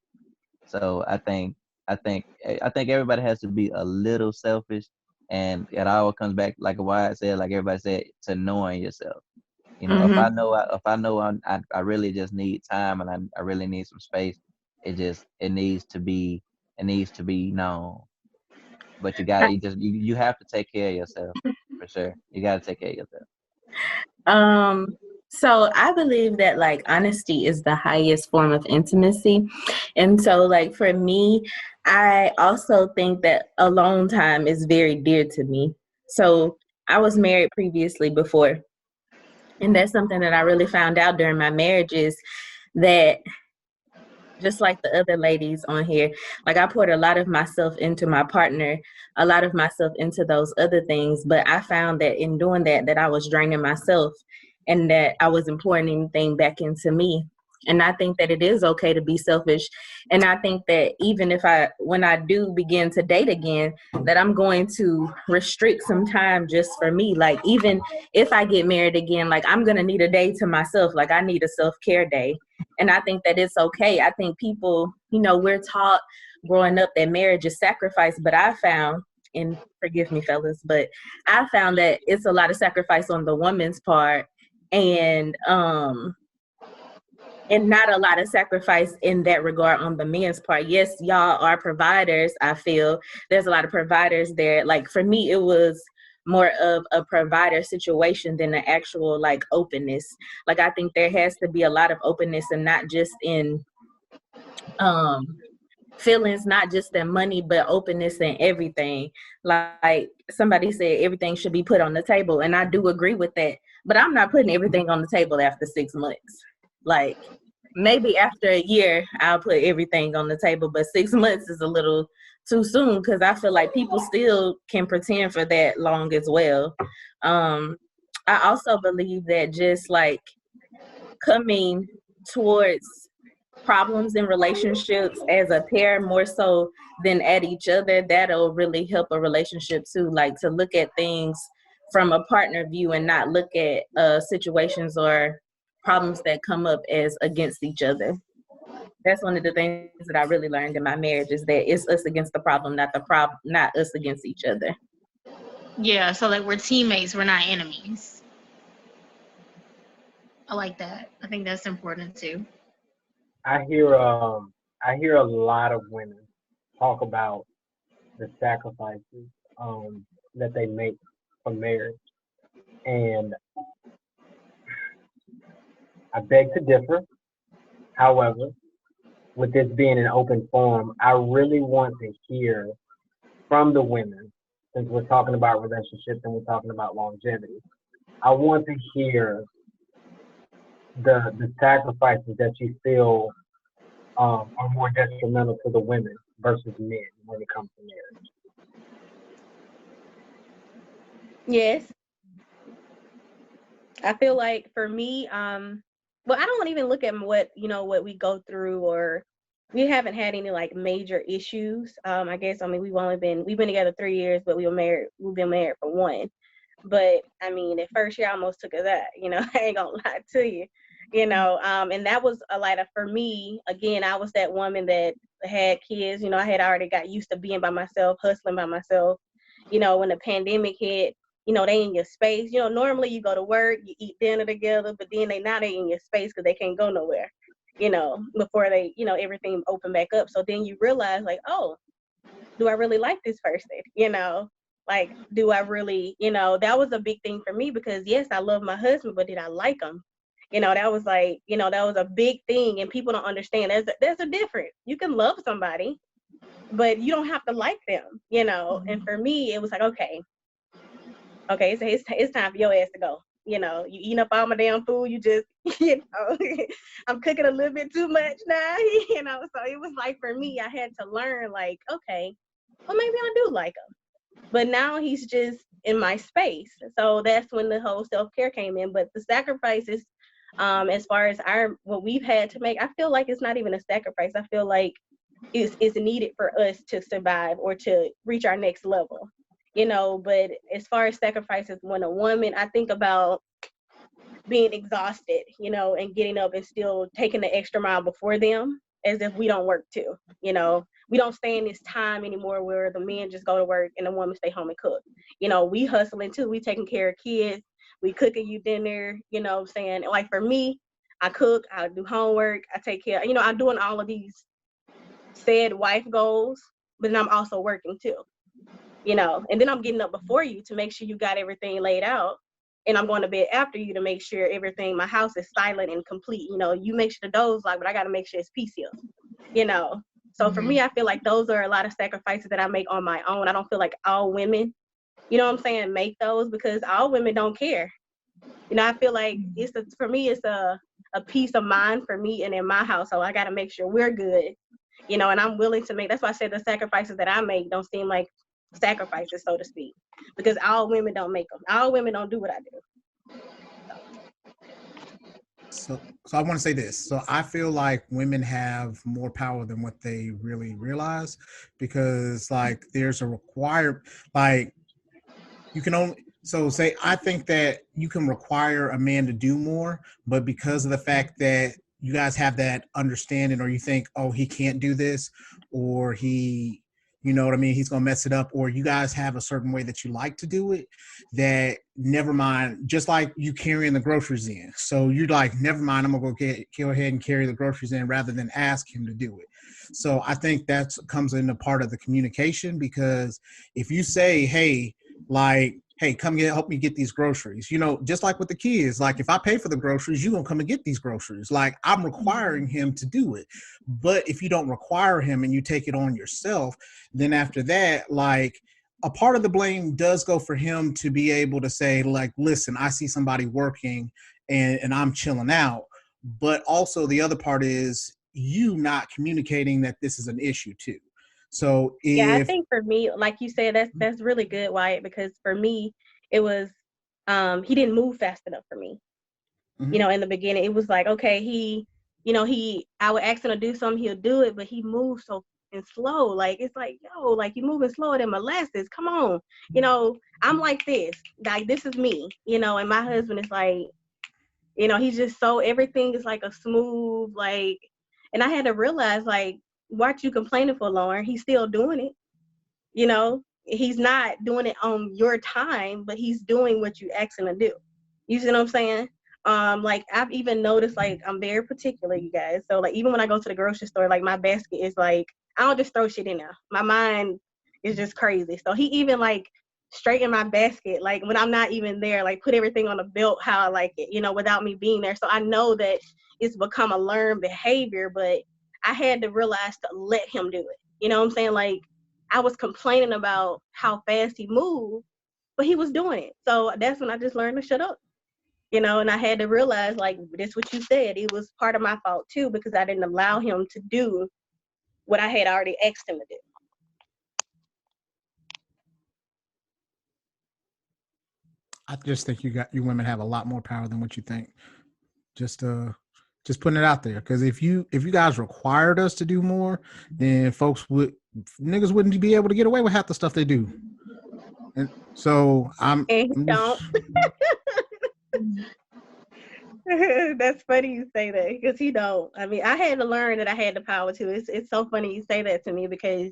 So I think everybody has to be a little selfish, and it all comes back, like Wyatt said, like everybody said, to knowing yourself. If Mm-hmm. I really just need time, and I really need some space, it needs to be known. But you have to take care of yourself, for sure. You got to take care of yourself. Um, so I believe that like honesty is the highest form of intimacy. And so like for me, I also think that alone time is very dear to me. So I was married previously before, and that's something that I really found out during my marriage is that just like the other ladies on here, like I poured a lot of myself into my partner, a lot of myself into those other things, but I found that in doing that I was draining myself and that I wasn't pouring anything back into me. And I think that it is okay to be selfish. And I think that even when I do begin to date again, that I'm going to restrict some time just for me. Like, even if I get married again, like I'm going to need a day to myself. Like, I need a self-care day. And I think that it's okay. I think people, we're taught growing up that marriage is sacrifice, but I found, and forgive me, fellas, but I found that it's a lot of sacrifice on the woman's part, and not a lot of sacrifice in that regard on the men's part. Yes, y'all are providers. I feel there's a lot of providers there. Like for me, it was more of a provider situation than an actual like openness. Like I think there has to be a lot of openness, and not just in um feelings, not just in money, but openness in everything. Like somebody said, everything should be put on the table, and I do agree with that. But I'm not putting everything on the table after 6 months. Like maybe after a year, I'll put everything on the table, but 6 months is a little too soon because I feel like people still can pretend for that long as well. Um, I also believe that just like coming towards problems in relationships as a pair more so than at each other, that'll really help a relationship too. Like to look at things from a partner view and not look at situations or problems that come up as against each other. That's one of the things that I really learned in my marriage is that it's us against the problem, not us against each other. Yeah, so like we're teammates, we're not enemies. I like that. I think that's important too. I hear a lot of women talk about the sacrifices that they make for marriage, and I beg to differ. However, with this being an open forum, I really want to hear from the women, since we're talking about relationships and we're talking about longevity. I want to hear the sacrifices that you feel are more detrimental to the women versus men when it comes to marriage. Yes. I feel like for me, well, I don't even look at what we go through, or we haven't had any like major issues. I guess, I mean, we've been together 3 years, but we've been married for one. But I mean, at first year I almost took us out, I ain't gonna lie to you. And that was a lot of, for me, again, I was that woman that had kids. I had already got used to being by myself, hustling by myself. When the pandemic hit, they in your space. Normally you go to work, you eat dinner together, but then they in your space because they can't go nowhere, before they, everything open back up. So then you realize, like, oh, do I really like this person? Like, do I really, that was a big thing for me, because yes, I love my husband, but did I like him? That was like, that was a big thing, and people don't understand. There's a difference. You can love somebody, but you don't have to like them, And for me, it was like, okay, so it's time for your ass to go. You eating up all my damn food. You just, I'm cooking a little bit too much now, So it was like, for me, I had to learn, like, okay, well, maybe I do like him, but now he's just in my space. So that's when the whole self-care came in. But the sacrifices, as far as what we've had to make, I feel like it's not even a sacrifice. I feel like it's needed for us to survive or to reach our next level. But as far as sacrifices, when a woman, I think about being exhausted, and getting up and still taking the extra mile before them, as if we don't work too. We don't stay in this time anymore where the men just go to work and the woman stay home and cook. We hustling too. We taking care of kids. We cooking you dinner, saying, like, for me, I cook, I do homework, I take care, I'm doing all of these said wife goals, but then I'm also working too. And then I'm getting up before you to make sure you got everything laid out. And I'm going to bed after you to make sure my house is silent and complete. You make sure the door's locked, but I got to make sure it's peaceful, So for me, I feel like those are a lot of sacrifices that I make on my own. I don't feel like all women, make those, because all women don't care. I feel like for me, it's a peace of mind for me and in my household. I got to make sure we're good, and I'm willing to make, that's why I said the sacrifices that I make don't seem like sacrifices, so to speak, because all women don't make them. All women don't do what I do. So I want to say this. So I feel like women have more power than what they really realize, because like there's a required, like, you can only, so say, I think that you can require a man to do more, but because of the fact that you guys have that understanding, or you think, oh, he can't do this, or he, you know what I mean, he's going to mess it up, or you guys have a certain way that you like to do it, that never mind, just like you carrying the groceries in. So you're like, never mind, I'm going to go ahead and carry the groceries in rather than ask him to do it. So I think that comes into part of the communication, because if you say, hey, like, hey, come help me get these groceries. Just like with the kids, like, if I pay for the groceries, you're going to come and get these groceries. Like, I'm requiring him to do it. But if you don't require him and you take it on yourself, then after that, like, a part of the blame does go for him to be able to say, like, listen, I see somebody working and I'm chilling out. But also the other part is you not communicating that this is an issue too. So yeah, I think for me, like you said, that's really good, Wyatt, because for me, it was, he didn't move fast enough for me. In the beginning, it was like, okay, I would ask him to do something, he'll do it, but he moves so and slow. Like, it's like, yo, like, you moving slower than molasses. Come on. I'm like this. Like, this is me, and my husband is like, he's just so, everything is like a smooth, like, and I had to realize, like, what you complaining for, Lauren? He's still doing it. He's not doing it on your time, but he's doing what you ask him to do. You see what I'm saying? Like, I've even noticed, like, I'm very particular, you guys. So, like, even when I go to the grocery store, like, my basket is like, I don't just throw shit in there. My mind is just crazy. So he even, like, straighten my basket, like, when I'm not even there, like, put everything on the belt how I like it, without me being there. So I know that it's become a learned behavior, but I had to realize to let him do it. You know what I'm saying? Like, I was complaining about how fast he moved, but he was doing it. So that's when I just learned to shut up. And I had to realize, like, that's what you said. It was part of my fault too, because I didn't allow him to do what I had already asked him to do. I just think you women have a lot more power than what you think. Just putting it out there, because if you guys required us to do more, then niggas wouldn't be able to get away with half the stuff they do. And so I'm don't. That's funny you say that because he don't. I mean, I had to learn that I had the power to. It's so funny you say that to me because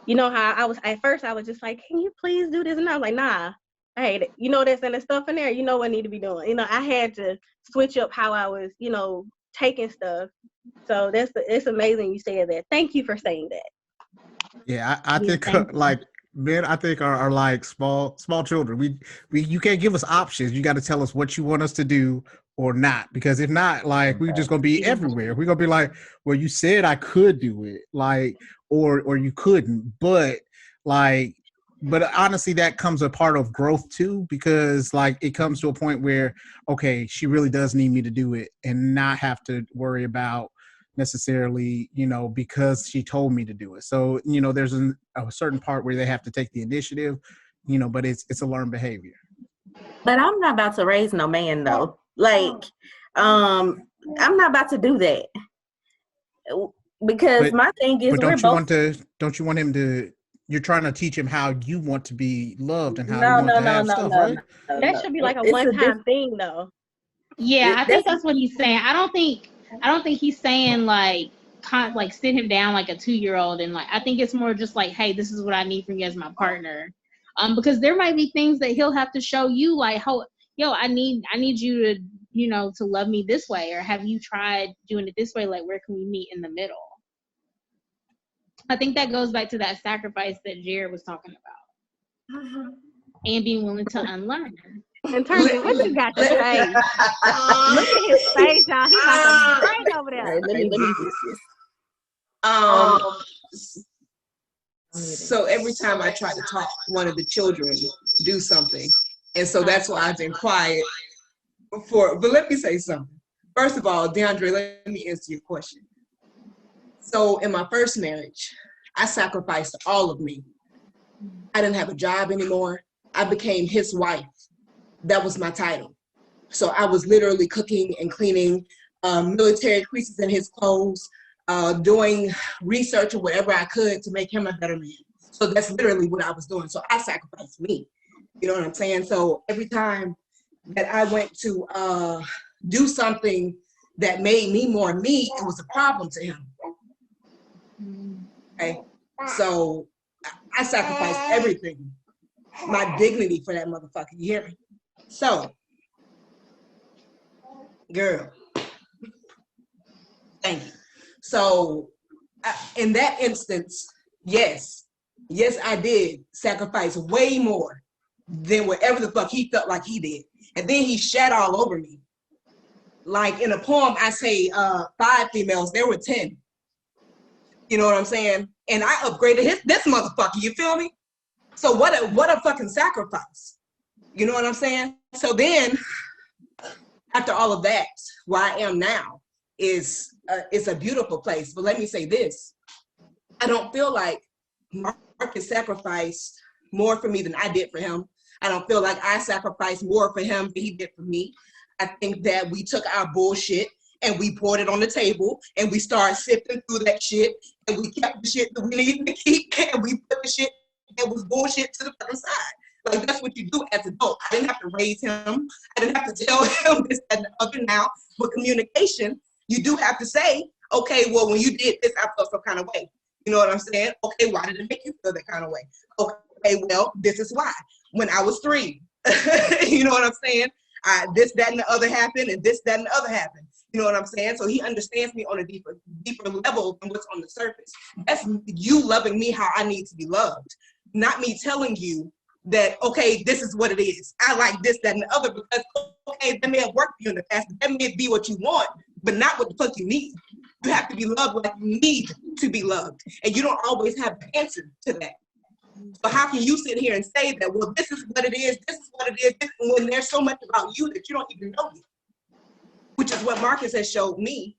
you know how I was at first. I was just like, "Can you please do this?" And I was like, "Nah, I hate it. You know, there's and the stuff in there. You know what I need to be doing. You know, I had to switch up how I was, taking stuff. So it's amazing you said that. Thank you for saying that. Yeah, I Yeah, think thank you. like men, I think are like small children. We you can't give us options. You got to tell us what you want us to do or not. Because if not, like we're just gonna be Yeah. everywhere. We're gonna be like, well, you said I could do it, like, or you couldn't, but like. But honestly, that comes a part of growth too, because like it comes to a point where, okay, she really does need me to do it and not have to worry about necessarily, because she told me to do it. So, there's a certain part where they have to take the initiative, but it's a learned behavior. But I'm not about to raise no man though. Like, I'm not about to do that because But my thing is but we're both. don't you want him to? You're trying to teach him how you want to be loved and how you No, want no, to no, have no, stuff, no, right? no, That no. should be like a It's a one-time thing, though. Yeah, I think that's that's what he's saying. I don't think he's saying like sit him down like a 2-year-old and like I think it's more just like, hey, this is what I need from you as my partner. Because there might be things that he'll have to show you like, how I need you to, to love me this way, or have you tried doing it this way? Like, where can we meet in the middle? I think that goes back to that sacrifice that Jared was talking about, and being willing to unlearn. In terms of what you got to say, look at his face, y'all. He about to break over all there. right. Let me get this. Um, so every time I try to talk one of the children do something, and so that's why I've been quiet before. But let me say something. First of all, DeAndre, let me answer your question. So in my first marriage, I sacrificed all of me. I didn't have a job anymore. I became his wife. That was my title. So I was literally cooking and cleaning military creases in his clothes, doing research or whatever I could to make him a better man. So that's literally what I was doing. So I sacrificed me. You know what I'm saying? So every time that I went to do something that made me more me, it was a problem to him. Okay? So I sacrificed everything. My dignity for that motherfucker. You hear me? So, girl, thank you. So, in that instance, yes, I did sacrifice way more than whatever the fuck he felt like he did. And then he shat all over me. Like in a poem, I say 5 females, there were 10. You know what I'm saying? And I upgraded this motherfucker, you feel me? So what a fucking sacrifice. You know what I'm saying? So then, after all of that, where I am now is it's a beautiful place. But let me say this: I don't feel like Marcus sacrificed more for me than I did for him. I don't feel like I sacrificed more for him than he did for me. I think that we took our bullshit and we poured it on the table and we started sifting through that shit and we kept the shit that we needed to keep and we put the shit that was bullshit to the other side. Like, that's what you do as an adult. I didn't have to raise him. I didn't have to tell him this and the other. Now, with communication, you do have to say, okay, well, when you did this, I felt some kind of way. You know what I'm saying? Okay, why did it make you feel that kind of way? Okay, well, this is why. When I was 3, you know what I'm saying? This, that, and the other happened, and this, that, and the other happened. You know what I'm saying? So he understands me on a deeper level than what's on the surface. That's you loving me how I need to be loved, not me telling you that, okay, this is what it is. I like this, that, and the other, because, okay, that may have worked for you in the past, that may be what you want, but not what the fuck you need. You have to be loved like you need to be loved. And you don't always have the answer to that. So how can you sit here and say that, well, this is what it is, when there's so much about you that you don't even know yet? Which is what Marcus has showed me,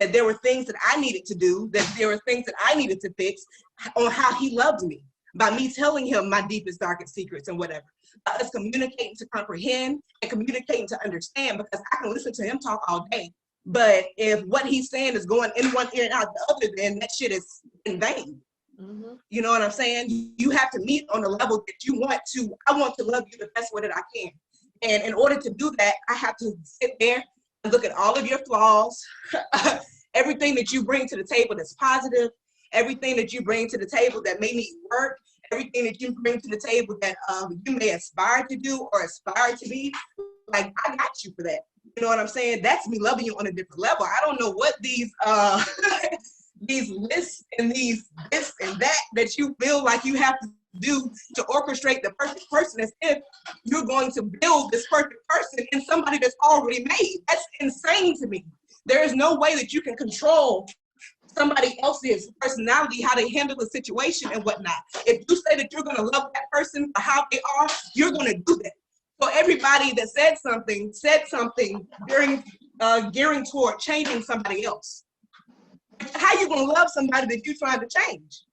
that there were things that I needed to do, that there were things that I needed to fix on how he loved me, by me telling him my deepest, darkest secrets and whatever. Us communicating to comprehend and communicating to understand, because I can listen to him talk all day, but if what he's saying is going in one ear and out the other, then that shit is in vain. Mm-hmm. You know what I'm saying? You have to meet on the level that you want to. I want to love you the best way that I can. And in order to do that, I have to sit there and look at all of your flaws, everything that you bring to the table that's positive, everything that you bring to the table that may need work, everything that you bring to the table that you may aspire to do or aspire to be. Like, I got you for that. You know what I'm saying? That's me loving you on a different level. I don't know what these these lists and these this and that you feel like you have to do to orchestrate the perfect person, as if you're going to build this perfect person in somebody that's already made. That's insane to me. There is no way that you can control somebody else's personality, how they handle the situation and whatnot. If you say that you're going to love that person for how they are, you're going to do that. So everybody that said something during gearing toward changing somebody else. How you gonna love somebody that you're trying to change?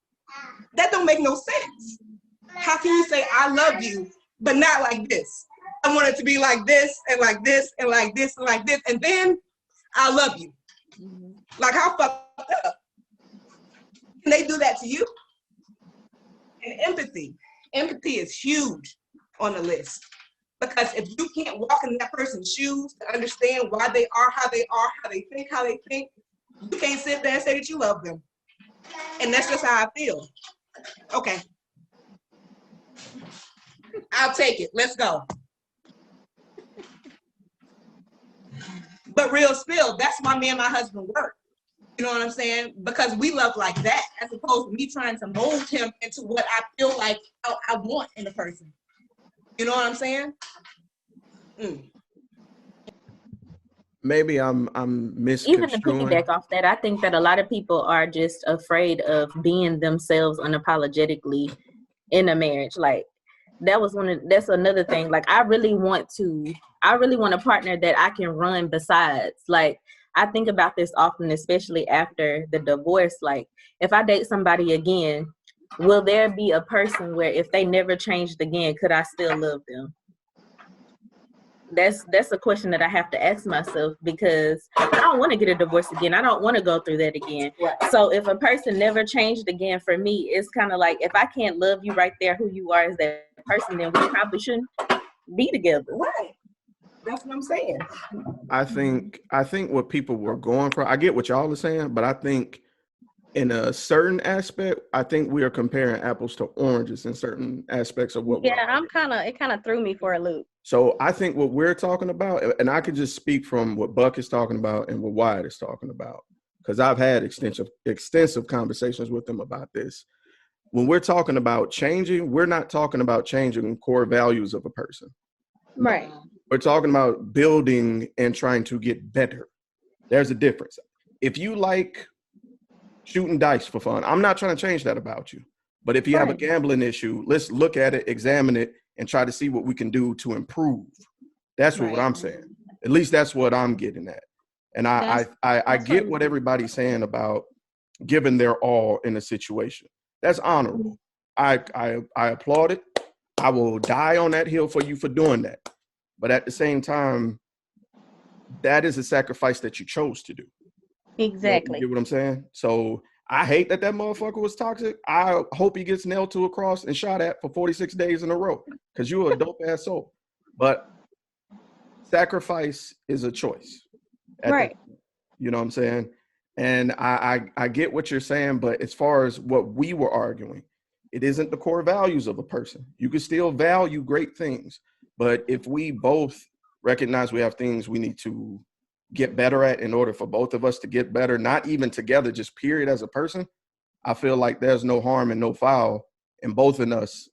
That don't make no sense. How can you say I love you, but not like this? I want it to be like this and like this and like this and like this, and then I love you. Like, how fucked up? Can they do that to you? And empathy. Empathy is huge on the list. Because if you can't walk in that person's shoes to understand why they are, how they think, you can't sit there and say that you love them. And that's just how I feel. Okay. I'll take it. Let's go. But real spill, that's why me and my husband work. You know what I'm saying? Because we love like that, as opposed to me trying to mold him into what I feel like I want in a person. You know what I'm saying? Maybe I'm Even to misconstruing. piggyback off that, I think that a lot of people are just afraid of being themselves unapologetically in a marriage. Like, that's another thing. Like, I really want a partner that I can run besides. Like, I think about this often, especially after the divorce. Like, if I date somebody again, will there be a person where if they never changed again, could I still love them? That's a question that I have to ask myself, because I don't want to get a divorce again. I don't want to go through that again. So if a person never changed again, for me, it's kind of like, if I can't love you right there, who you are as that person, then we probably shouldn't be together. Right. That's what I'm saying. I think what people were going for, I get what y'all are saying, but I think in a certain aspect, I think we are comparing apples to oranges in certain aspects of what it kind of threw me for a loop. So I think what we're talking about, and I could just speak from what Buck is talking about and what Wyatt is talking about, because I've had extensive conversations with them about this. When we're talking about changing, we're not talking about changing core values of a person. Right. We're talking about building and trying to get better. There's a difference. If you like shooting dice for fun, I'm not trying to change that about you. But if you have a gambling issue, let's look at it, examine it, and try to see what we can do to improve. That's what I'm saying. At least that's what I'm getting at. And I get what everybody's saying about giving their all in a situation. That's honorable. I applaud it. I will die on that hill for you for doing that. But at the same time, that is a sacrifice that you chose to do. Exactly. You get what I'm saying? So I hate that motherfucker was toxic. I hope he gets nailed to a cross and shot at for 46 days in a row, because you're a dope ass soul. But sacrifice is a choice. Right. You know what I'm saying? And I get what you're saying, but as far as what we were arguing, it isn't the core values of a person. You can still value great things, but if we both recognize we have things we need to get better at in order for both of us to get better, not even together, just period as a person, I feel like there's no harm and no foul in both of us,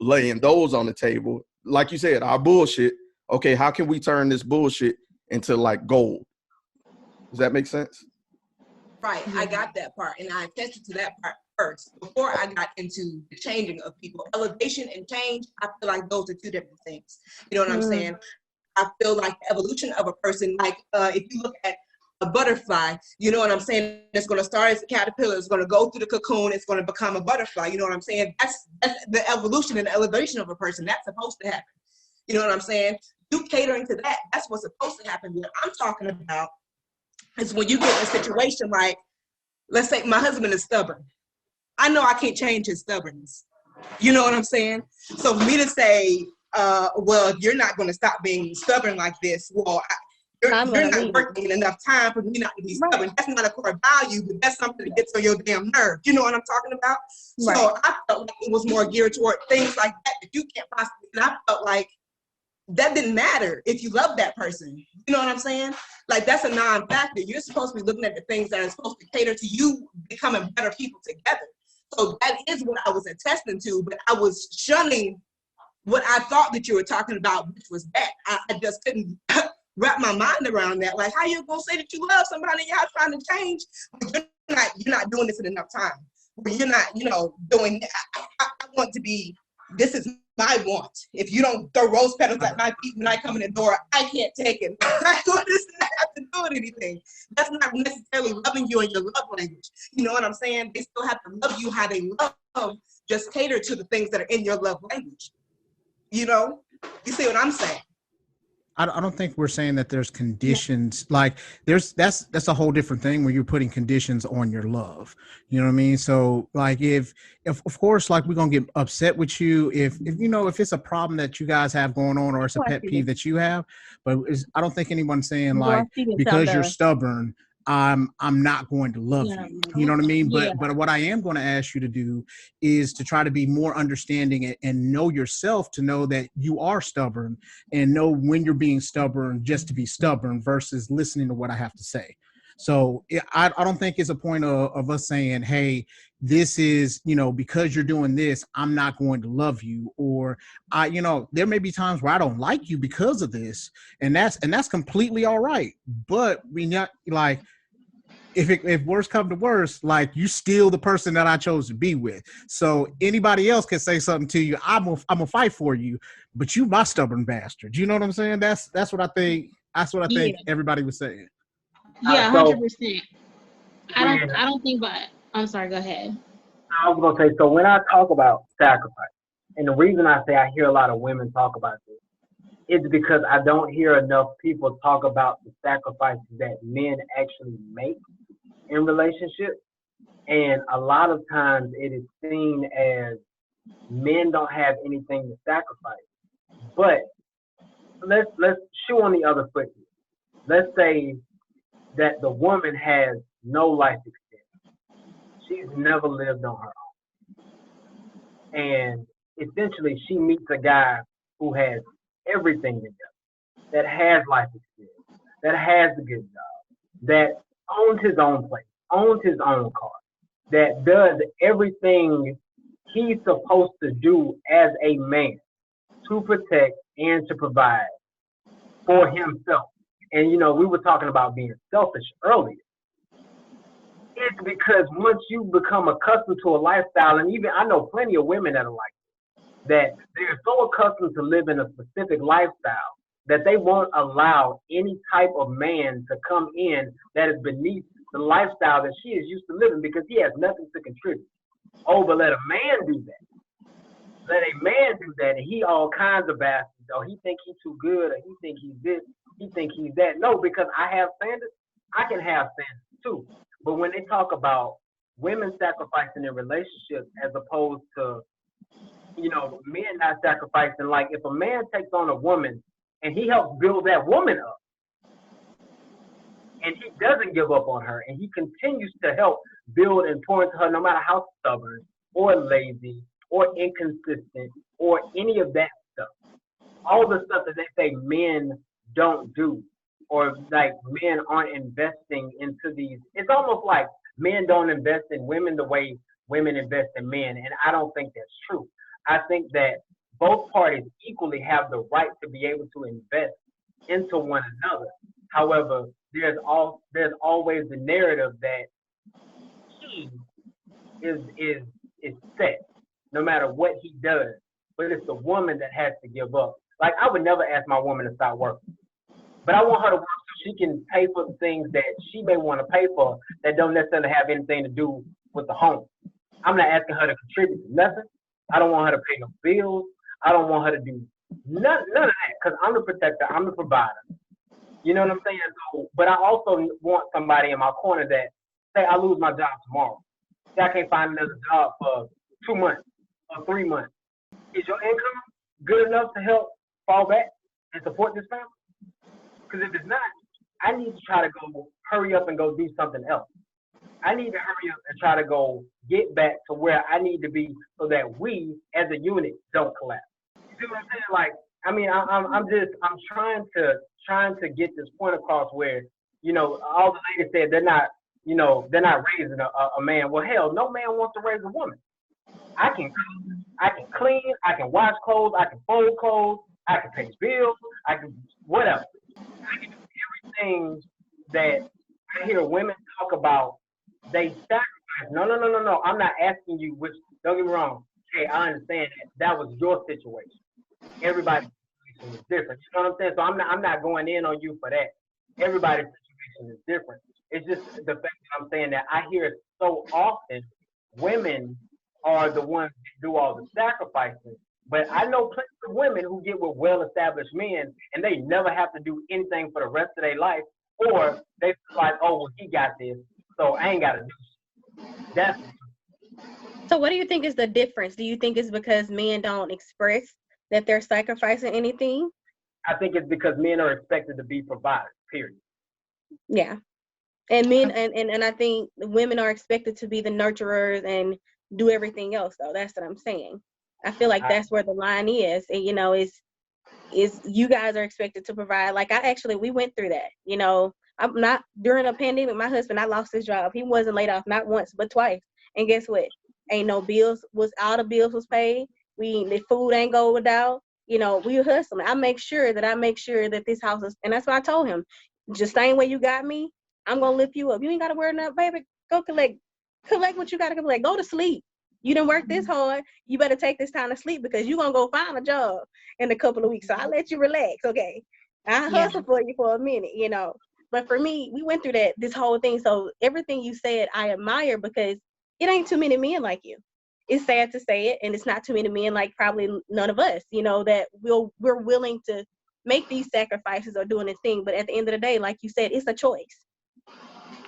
laying those on the table. Like you said, our bullshit. Okay, how can we turn this bullshit into like gold? Does that make sense? Right, I got that part, and I attested to that part first before I got into the changing of people. Elevation and change, I feel like those are two different things. You know what I'm saying? I feel like the evolution of a person, like if you look at a butterfly, you know what I'm saying? It's going to start as a caterpillar, it's going to go through the cocoon, it's going to become a butterfly. You know what I'm saying? That's the evolution and the elevation of a person. That's supposed to happen. You know what I'm saying? You catering to that, that's what's supposed to happen. What I'm talking about is when you get in a situation like, let's say my husband is stubborn. I know I can't change his stubbornness. You know what I'm saying? So for me to say, well, if you're not going to stop being stubborn like this, well, I'm you're gonna not leave. working enough time for me not to be stubborn. That's not a core value, but that's something that gets on your damn nerve. You know what I'm talking about? Right. So I felt like it was more geared toward things like that you can't possibly. And I felt like that didn't matter if you love that person. You know what I'm saying? Like, that's a non-factor. You're supposed to be looking at the things that are supposed to cater to you becoming better people together. So that is what I was attesting to, but I was shunning what I thought that you were talking about, which was that. I just couldn't wrap my mind around that. Like, how you gonna say that you love somebody and y'all trying to change, but you're not doing this in enough time. You're not, doing. I want to be. This is my want. If you don't throw rose petals at my feet when I come in the door, I can't take it. What does that have to do with anything? That's not necessarily loving you in your love language. You know what I'm saying? They still have to love you how they love. Just cater to the things that are in your love language. You see what I'm saying? I don't think we're saying that there's conditions. Like that's a whole different thing where you're putting conditions on your love. You know what I mean? So like if of course, like we're gonna get upset with you if it's a problem that you guys have going on or it's a pet peeve that you have, but I don't think anyone's saying like because you're stubborn, I'm not going to love you. You know what I mean? But what I am going to ask you to do is to try to be more understanding and know yourself, to know that you are stubborn and know when you're being stubborn just to be stubborn versus listening to what I have to say. So I don't think it's a point of us saying, hey, this is, because you're doing this, I'm not going to love you. Or there may be times where I don't like you because of this. And that's completely all right. But we not like, if worse come to worse, like you still the person that I chose to be with. So anybody else can say something to you. I'm gonna fight for you, but you my stubborn bastard. You know what I'm saying? That's what I think. That's what I think everybody was saying. Yeah, 100%. I don't think, but I'm sorry. Go ahead. I was gonna say, so when I talk about sacrifice, and the reason I say I hear a lot of women talk about this, is because I don't hear enough people talk about the sacrifices that men actually make in relationships. And a lot of times it is seen as men don't have anything to sacrifice. But let's shoe on the other foot here. Let's say that the woman has no life experience. She's never lived on her own. And essentially she meets a guy who has everything together, that has life experience, that has a good job, that owns his own place, owns his own car, that does everything he's supposed to do as a man to protect and to provide for himself. And we were talking about being selfish earlier. It's because once you become accustomed to a lifestyle, and even I know plenty of women that are like that, they're so accustomed to living a specific lifestyle that they won't allow any type of man to come in that is beneath the lifestyle that she is used to living, because he has nothing to contribute. Oh, but let a man do that. Let a man do that, and he all kinds of bastards. Oh, he think he's too good, or he think he's this, he think he's that. No, because I have standards, I can have standards too. But when they talk about women sacrificing in relationships as opposed to, men not sacrificing, like if a man takes on a woman and he helps build that woman up, and he doesn't give up on her, and he continues to help build and pour into her, no matter how stubborn or lazy or inconsistent or any of that stuff. All the stuff that they say men don't do, or like men aren't investing into these. It's almost like men don't invest in women the way women invest in men, and I don't think that's true. I think that both parties equally have the right to be able to invest into one another. However, there's always the narrative that he is set no matter what he does, but it's the woman that has to give up. Like, I would never ask my woman to stop working, but I want her to work so she can pay for the things that she may want to pay for that don't necessarily have anything to do with the home. I'm not asking her to contribute to nothing. I don't want her to pay no bills. I don't want her to do none of that, because I'm the protector, I'm the provider. You know what I'm saying? So, but I also want somebody in my corner that, say I lose my job tomorrow. Say I can't find another job for 2 months or 3 months. Is your income good enough to help fall back and support this family? Because if it's not, I need to try to go hurry up and go do something else. I need to hurry up and try to go get back to where I need to be so that we as a unit don't collapse. You see what I'm saying? Like, I mean, I'm trying to get this point across where, you know, all the ladies said they're not raising a man. Well, hell, no man wants to raise a woman. I can clean, I can wash clothes, I can fold clothes, I can pay bills, I can whatever. I can do everything that I hear women talk about. They sacrifice. No. I'm not asking you, which, don't get me wrong. Hey, I understand that was your situation. Everybody's situation is different. You know what I'm saying? So I'm not going in on you for that. Everybody's situation is different. It's just the fact that I'm saying that I hear it so often. Women are the ones that do all the sacrificing. But I know plenty of women who get with well-established men and they never have to do anything for the rest of their life, or they feel like, oh, well, he got this, so I ain't got to do shit. That's So what do you think is the difference? Do you think it's because men don't express that they're sacrificing anything? I think it's because men are expected to be providers, period. Yeah. And men and I think women are expected to be the nurturers and do everything else, though. That's what I'm saying. I feel like that's where the line is. And, you know, is you guys are expected to provide. Like, we went through that. You know, I'm not during a pandemic. My husband, I lost his job. He wasn't laid off not once but twice. And guess what? Ain't no bills. All the bills was paid. The food ain't go without. You know, we hustling. I make sure that this house is. And that's what I told him. Just same way you got me, I'm gonna lift you up. You ain't gotta worry enough, baby. Go collect what you gotta collect. Go to sleep. You didn't work this hard. You better take this time to sleep because you're going to go find a job in a couple of weeks. So I'll let you relax, okay? I hustle for you for a minute, you know. But for me, we went through this whole thing. So everything you said, I admire because it ain't too many men like you. It's sad to say it, and it's not too many men like probably none of us, you know, that we're willing to make these sacrifices or doing this thing. But at the end of the day, like you said, it's a choice.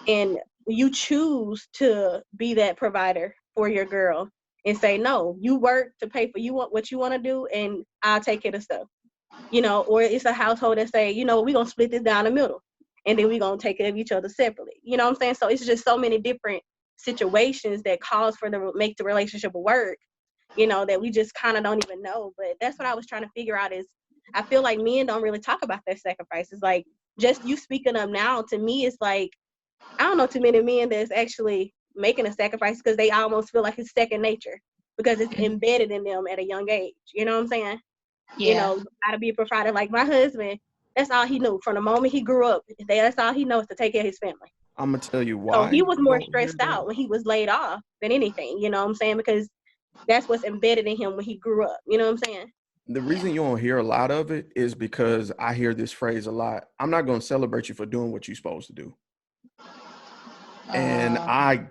And you choose to be that provider for your girl and say, no, you work to pay for what you want to do, and I'll take care of stuff. You know, or it's a household that say, you know, we're going to split this down the middle, and then we're going to take care of each other separately. You know what I'm saying? So it's just so many different situations that cause for make the relationship work, you know, that we just kind of don't even know. But that's what I was trying to figure out is I feel like men don't really talk about their sacrifices. Like, just you speaking up now, to me, it's like, I don't know too many men that's actually making a sacrifice because they almost feel like it's second nature because it's embedded in them at a young age. You know what I'm saying? Yeah. You know, how to be a provider. Like my husband, that's all he knew from the moment he grew up. That's all he knows to take care of his family. I'm gonna tell you why. So he was more stressed out when he was laid off than anything. You know what I'm saying? Because that's what's embedded in him when he grew up. You know what I'm saying? The reason you don't hear a lot of it is because I hear this phrase a lot. I'm not gonna celebrate you for doing what you're supposed to do. And I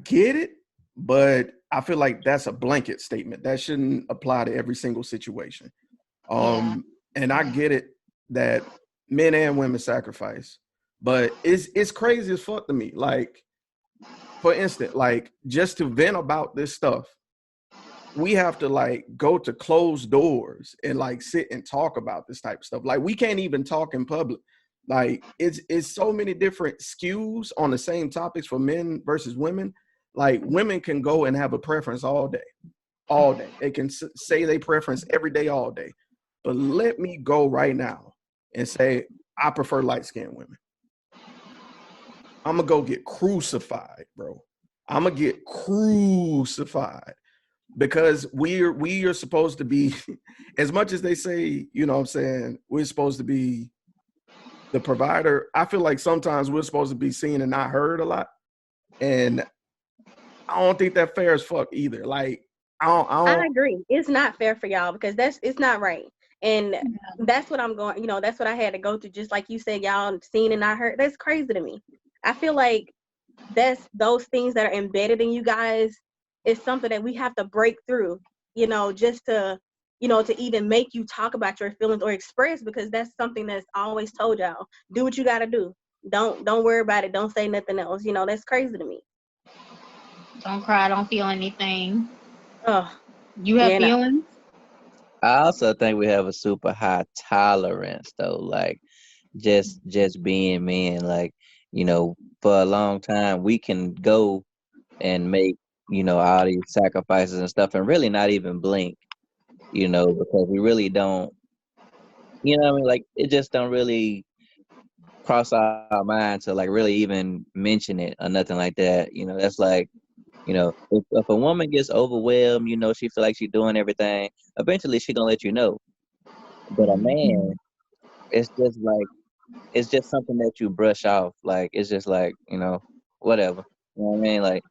get it, but I feel like that's a blanket statement. That shouldn't apply to every single situation. And I get it that men and women sacrifice, but it's crazy as fuck to me. Like, for instance, like just to vent about this stuff, we have to like go to closed doors and like sit and talk about this type of stuff. Like we can't even talk in public. Like it's so many different skews on the same topics for men versus women. Like women can go and have a preference all day. They can say they preference every day, all day. But let me go right now and say, I prefer light-skinned women. I'm going to go get crucified, bro. I'm going to get crucified because we are supposed to be, as much as they say, you know what I'm saying, we're supposed to be the provider. I feel like sometimes we're supposed to be seen and not heard a lot. And I don't think that's fair as fuck either. Like, I agree. It's not fair for y'all because it's not right. And that's what I'm going, you know, that's what I had to go through. Just like you said, y'all seen and not heard. That's crazy to me. I feel like that's those things that are embedded in you guys is something that we have to break through, you know, just to, you know, to even make you talk about your feelings or express, because that's something that's always told y'all. Do what you got to do. Don't worry about it. Don't say nothing else. You know, that's crazy to me. Don't cry. Don't feel anything. Oh, you have feelings? I also think we have a super high tolerance though. Like just being men. Like, for a long time we can go and make, all these sacrifices and stuff and really not even blink, because we really don't, what I mean? Like, it just don't really cross our mind to like really even mention it or nothing like that. That's like, if a woman gets overwhelmed, she feel like she's doing everything, eventually she gonna let you know. But a man, it's just like, it's just something that you brush off. Like, it's just like, whatever. You know what I mean? Like,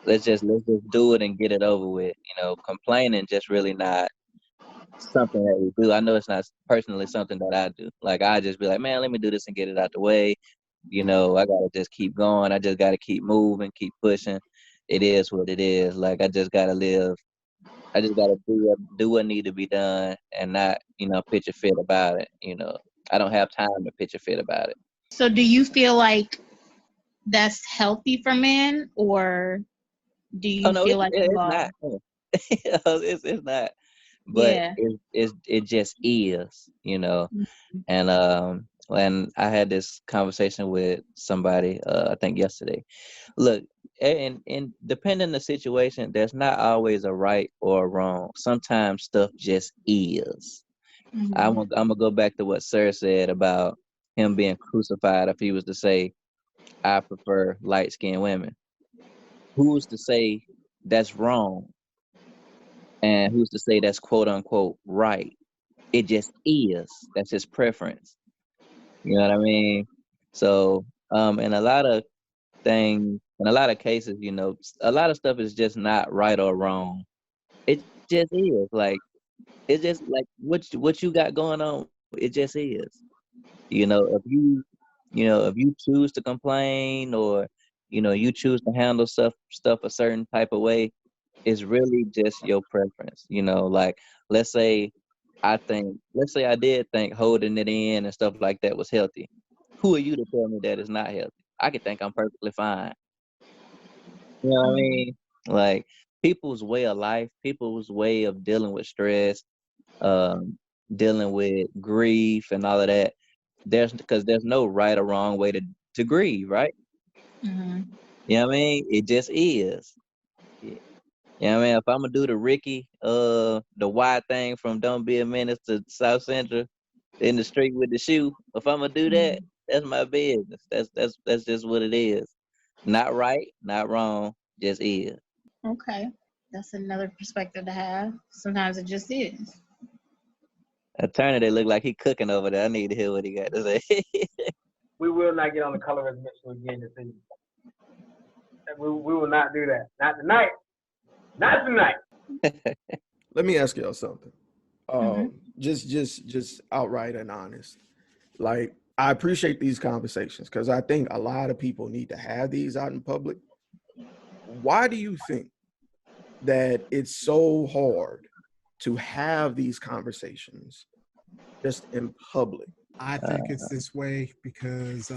let's just do it and get it over with. Complaining just really not something that we do. I know it's not personally something that I do. Like, I just be like, man, let me do this and get it out the way. I gotta just keep going. I just gotta keep moving, keep pushing. It is what it is. Like, I just gotta live. I just gotta do what need to be done and not, pitch a fit about it. I don't have time to pitch a fit about it. So do you feel like that's healthy for men, or do Oh you no, feel like you it's are? not. It's not. But Yeah. it just is. And I had this conversation with somebody, I think yesterday. Look, and depending on the situation, there's not always a right or a wrong. Sometimes stuff just is. I'm gonna go back to what Sir said about him being crucified if he was to say, I prefer light skinned women. Who's to say that's wrong? And who's to say that's quote unquote right? It just is. That's his preference. You know what I mean? So, in a lot of things, in a lot of cases, a lot of stuff is just not right or wrong. It just is. Like, it's just like what you got going on. It just is. If you choose to complain, or you choose to handle stuff a certain type of way, it's really just your preference. Like, let's say let's say I did think holding it in and stuff like that was healthy. Who are you to tell me that it's not healthy? I could think I'm perfectly fine. You know what I mean? Like, people's way of life, people's way of dealing with stress, um, dealing with grief and all of that. Because there's no right or wrong way to grieve, right? You know what I mean? It just is. Yeah. You know what I mean? If I'm gonna do the Ricky, the Y thing from Don't Be a Menace to South Central in the street with the shoe, if I'm gonna do that, that's my business. That's just what it is. Not right, not wrong, just is. Okay. That's another perspective to have. Sometimes it just is. Attorney, they look like he cooking over there. I need to hear what he got to say. We will not get on the colorist mission again this evening. We will not do that. Not tonight. Not tonight. Let me ask y'all something. Just outright and honest. Like, I appreciate these conversations because I think a lot of people need to have these out in public. Why do you think that it's so hard to have these conversations just in public? I think it's this way because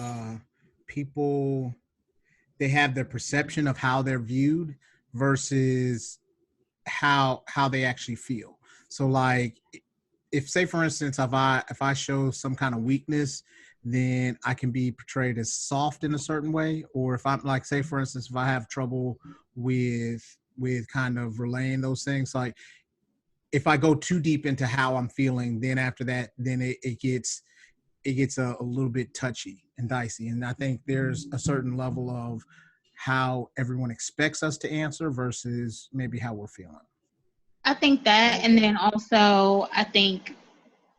people, they have their perception of how they're viewed versus how they actually feel. So like, if say for instance, if I show some kind of weakness, then I can be portrayed as soft in a certain way. Or if I'm like, say for instance, if I have trouble with kind of relaying those things, like if I go too deep into how I'm feeling, then after that, then it gets a little bit touchy and dicey. And I think there's a certain level of how everyone expects us to answer versus maybe how we're feeling. I think that, and then also I think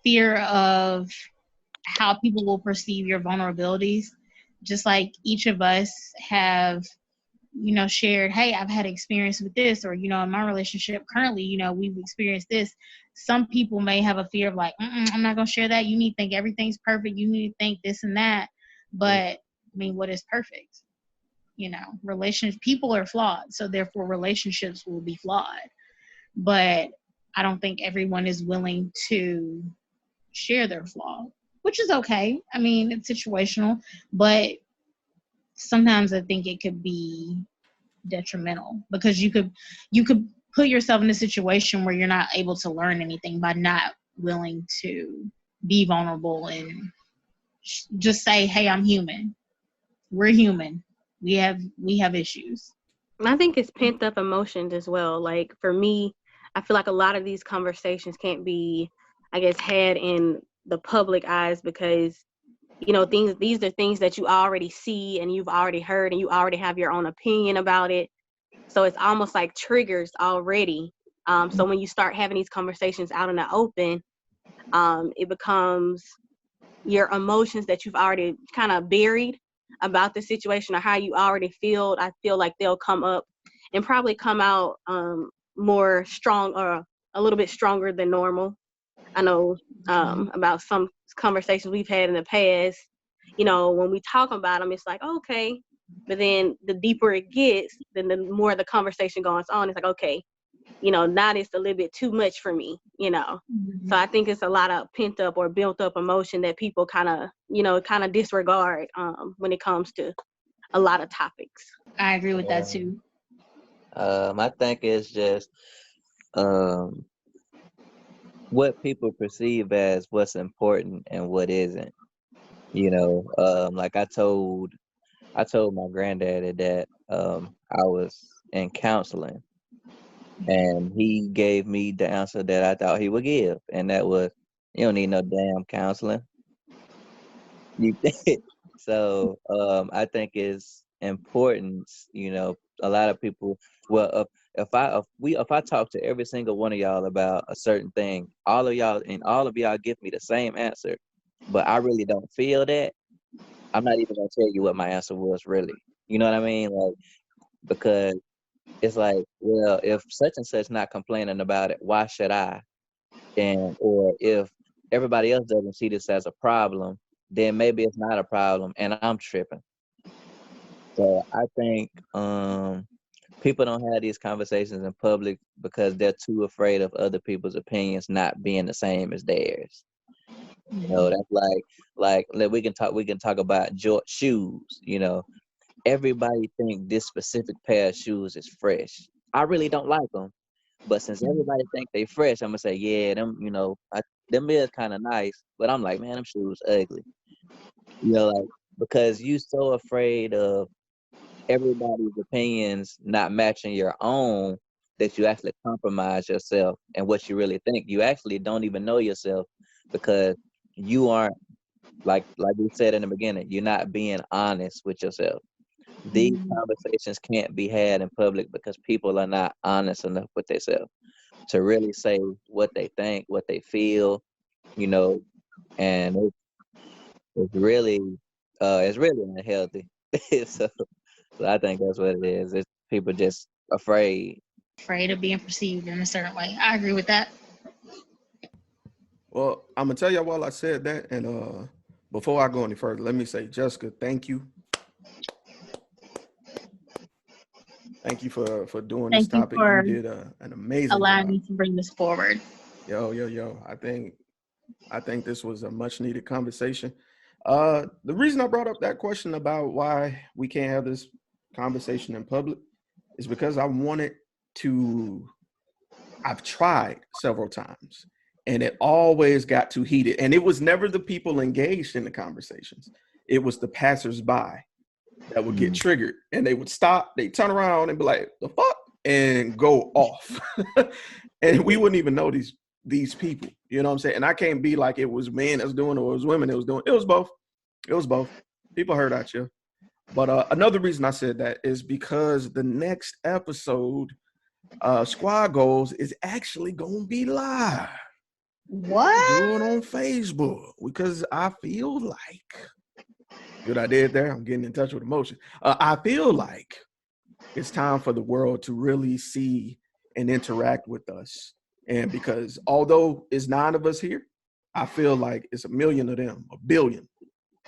fear of how people will perceive your vulnerabilities. Just like each of us have, shared, hey, I've had experience with this, or, in my relationship currently, we've experienced this. Some people may have a fear of like, I'm not going to share that. You need to think everything's perfect. You need to think this and that. But I mean, what is perfect? People are flawed. So therefore relationships will be flawed. But I don't think everyone is willing to share their flaw, which is okay. I mean, it's situational, but sometimes I think it could be detrimental because you could put yourself in a situation where you're not able to learn anything by not willing to be vulnerable and just say, hey, I'm human. We're human. We have issues. I think it's pent up emotions as well. Like for me, I feel like a lot of these conversations can't be, I guess, had in the public eyes because, you know, these are things that you already see and you've already heard and you already have your own opinion about it. So it's almost like triggers already. So when you start having these conversations out in the open, it becomes your emotions that you've already kind of buried about the situation or how you already feel. I feel like they'll come up and probably come out more strong or a little bit stronger than normal. I know about some conversations we've had in the past, you know, when we talk about them, it's like, okay. But then the deeper it gets, then the more the conversation goes on. It's like, okay, you know, now it's a little bit too much for me, you know. So I think it's a lot of pent up or built up emotion that people kind of disregard when it comes to a lot of topics. I agree with that too. I think it's just what people perceive as what's important and what isn't. You know, like I told my granddaddy that I was in counseling, and he gave me the answer that I thought he would give, and that was, "You don't need no damn counseling." You so I think it's important. You know, a lot of people. Well, if I talk to every single one of y'all about a certain thing, all of y'all give me the same answer, but I really don't feel that. I'm not even gonna tell you what my answer was really. You know what I mean? Like, because it's like, well, if such and such not complaining about it, why should I? And or if everybody else doesn't see this as a problem, then maybe it's not a problem and I'm tripping. So I think people don't have these conversations in public because they're too afraid of other people's opinions not being the same as theirs. You know, that's like we can talk about shoes. You know, everybody think this specific pair of shoes is fresh. I really don't like them, but since everybody think they fresh, I'm gonna say, yeah, them. You know, them is kind of nice, but I'm like, man, them shoes ugly. You know, like, because you so afraid of everybody's opinions not matching your own that you actually compromise yourself and what you really think. You actually don't even know yourself because you aren't, like we said in the beginning, you're not being honest with yourself. These conversations can't be had in public because people are not honest enough with themselves to really say what they think, what they feel, you know, and it's really unhealthy. so, so I think that's what it is. It's people just afraid. Afraid of being perceived in a certain way. I agree with that. Well, I'm gonna tell y'all while I said that, and before I go any further, let me say, Jessica, thank you. Thank you for doing this Thank you topic. for You did an amazing allowing job. me to bring this forward. Yo. I think this was a much needed conversation. The reason I brought up that question about why we can't have this conversation in public is because I've tried several times and it always got too heated. And it was never the people engaged in the conversations. It was the passersby that would get triggered and they would stop, they turn around and be like, the fuck? And go off. And we wouldn't even know these people. You know what I'm saying? And I can't be like it was men that's doing it or it was women that was doing it. It was both. It was both. People heard at you. But another reason I said that is because the next episode, Squad Goals, is actually going to be live. What? Do it on Facebook because I feel like, what I did there, I'm getting in touch with emotion. I feel like it's time for the world to really see and interact with us. And because although it's 9 of us here, I feel like it's 1 million of them, 1 billion,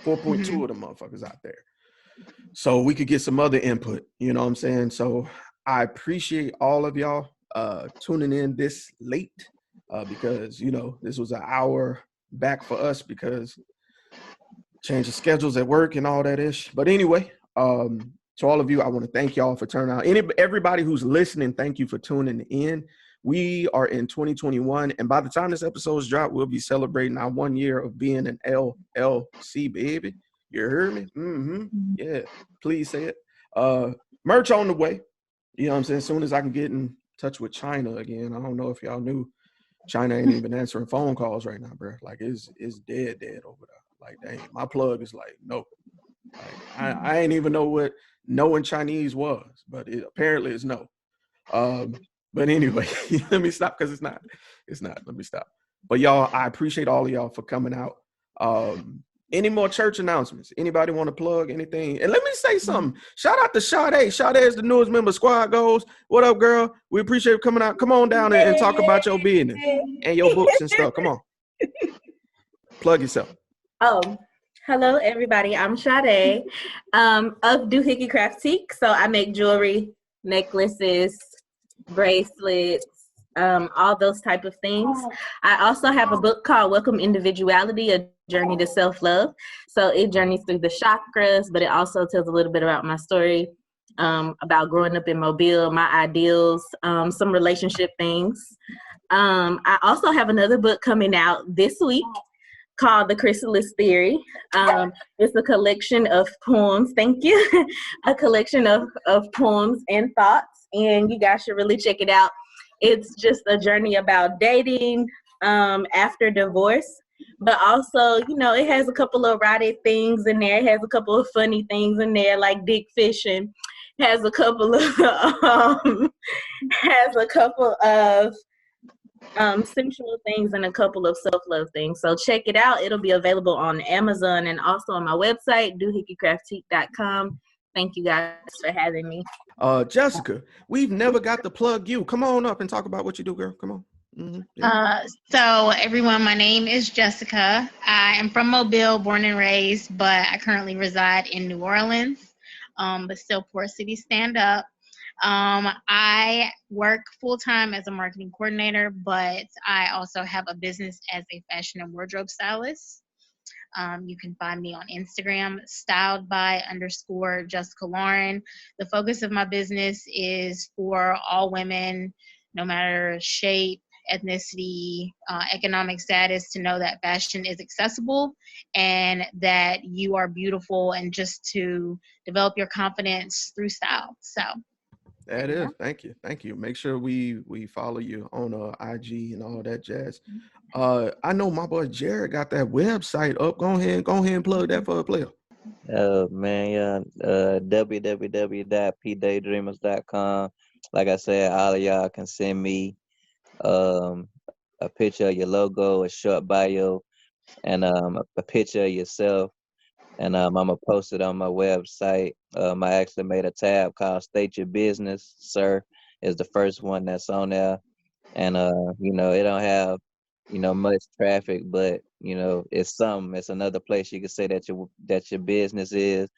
4.2 of them motherfuckers out there. So we could get some other input, you know what I'm saying? So I appreciate all of y'all tuning in this late because, you know, this was an hour back for us because change of schedules at work and all that ish. But anyway, to all of you, I want to thank y'all for turning out. Everybody who's listening, thank you for tuning in. We are in 2021, and by the time this episode's dropped, we'll be celebrating our 1 year of being an LLC, baby. You heard me? Yeah, please say it. Merch on the way. You know what I'm saying? As soon as I can get in touch with China again. I don't know if y'all knew China ain't even answering phone calls right now, bro. Like it's dead over there. Like, dang, my plug is like, no. Like, I ain't even know what no in Chinese was, but it apparently is no. But anyway, let me stop because it's not. Let me stop. But y'all, I appreciate all of y'all for coming out. Any more church announcements? Anybody want to plug anything? And let me say something. Shout out to Sade. Sade is the newest member of SquadGoals. What up, girl? We appreciate you coming out. Come on down and talk about your business and your books and stuff. Come on. Plug yourself. Oh, hello, everybody. I'm Sade of Doohickey Craftique. So I make jewelry, necklaces, bracelets, all those type of things. I also have a book called Welcome Individuality, A Journey to Self-Love. So it journeys through the chakras, but it also tells a little bit about my story, about growing up in Mobile, my ideals, some relationship things. I also have another book coming out this week called The Chrysalis Theory. It's a collection of poems, thank you, a collection of poems and thoughts, and you guys should really check it out. It's just a journey about dating after divorce, but also, you know, it has a couple of erotic things in there. It has a couple of funny things in there, like dick fishing. Has a couple of sensual things and a couple of self-love things. So check it out. It'll be available on Amazon and also on my website, doohickeycraftique.com. Thank you guys for having me. Jessica, we've never got to plug you. Come on up and talk about what you do, girl. Come on. Yeah. So everyone, my name is Jessica. I am from Mobile, born and raised, but I currently reside in New Orleans, but still Port City stand up. I work full-time as a marketing coordinator, but I also have a business as a fashion and wardrobe stylist. You can find me on Instagram, styled by _Jessica Lauren. The focus of my business is for all women, no matter shape, ethnicity, economic status, to know that fashion is accessible and that you are beautiful, and just to develop your confidence through style. So that is. Thank you. Make sure we follow you on IG and all that jazz. I know my boy Jared got that website up. Go ahead and plug that for a player. Man, www.pdaydreamers.com. Like I said, all of y'all can send me a picture of your logo, a short bio, and a picture of yourself. And I'm gonna post it on my website. I actually made a tab called "State Your Business, Sir." Is the first one that's on there, and you know, it don't have, you know, much traffic, but you know, it's another place you can say that your business is.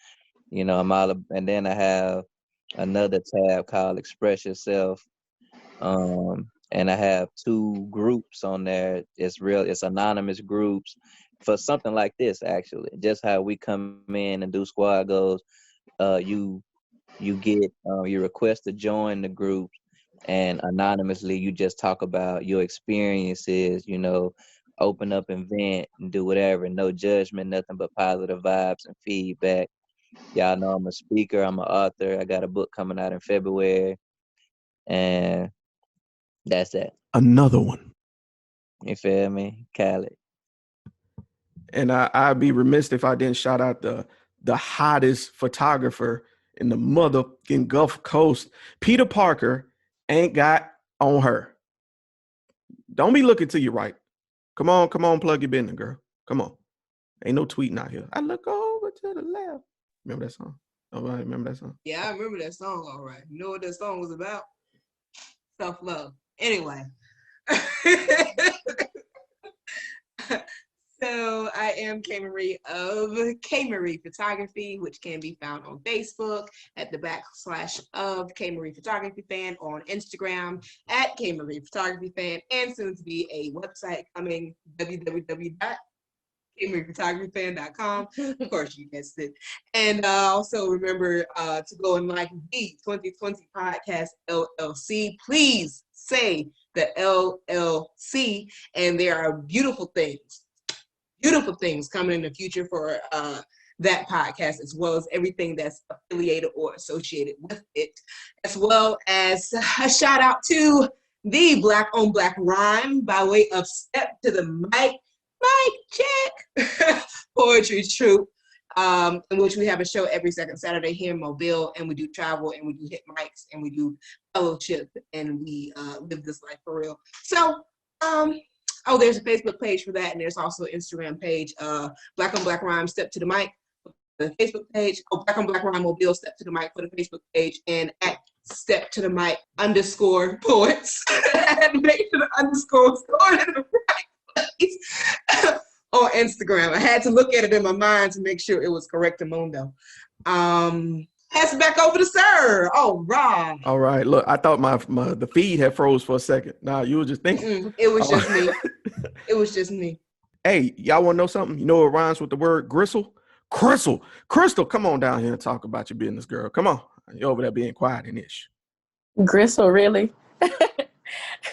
You know, and then I have another tab called "Express Yourself," and I have 2 groups on there. It's anonymous groups for something like this, actually. Just how we come in and do SquadGoals. You get you request to join the groups, and anonymously you just talk about your experiences, you know, open up and vent and do whatever, no judgment, nothing but positive vibes and feedback. Y'all know I'm a speaker, I'm an author. I got a book coming out in February, and that's that. Another one. You feel me? Khaled. And I'd be remiss if I didn't shout out the hottest photographer in the motherfucking Gulf Coast. Peter Parker ain't got on her. Don't be looking to your right. Come on, plug your business, girl. Come on. Ain't no tweeting out here. I look over to the left. Remember that song? Nobody remember that song? Yeah, I remember that song, all right. You know what that song was about? Self-love. Anyway. So I am K Marie of K Marie Photography, which can be found on Facebook at the / K Marie Photography Fan, on Instagram at K Marie Photography Fan, and soon to be a website coming, www.kmariephotography.com. KMaryPhotographyFan.com. Of course, you guessed it. And also remember to go and like the 2020 Podcast LLC. Please say the LLC. And there are beautiful things coming in the future for that podcast, as well as everything that's affiliated or associated with it, as well as a shout out to the Black on Black Rhyme by way of Step to the Mic Check Poetry Troupe, in which we have a show every second Saturday here in Mobile, and we do travel, and we do hit mics, and we do fellowship, and we live this life for real. So, there's a Facebook page for that, and there's also an Instagram page, Black on Black Rhyme, Step to the Mic, the Facebook page, Black on Black Rhyme Mobile, Step to the Mic for the Facebook page, and at Step to the Mic _poets. I had to make sure the underscore was going in the right place on Instagram. I had to look at it in my mind to make sure it was correctamundo. Pass it back over to Sir. All right. Look, I thought the feed had froze for a second. Nah, you were just thinking. It was just me. It was just me. Hey, y'all want to know something? You know what rhymes with the word gristle? Crystal, come on down here and talk about your business, girl. Come on. You're over there being quiet and ish. Gristle, really?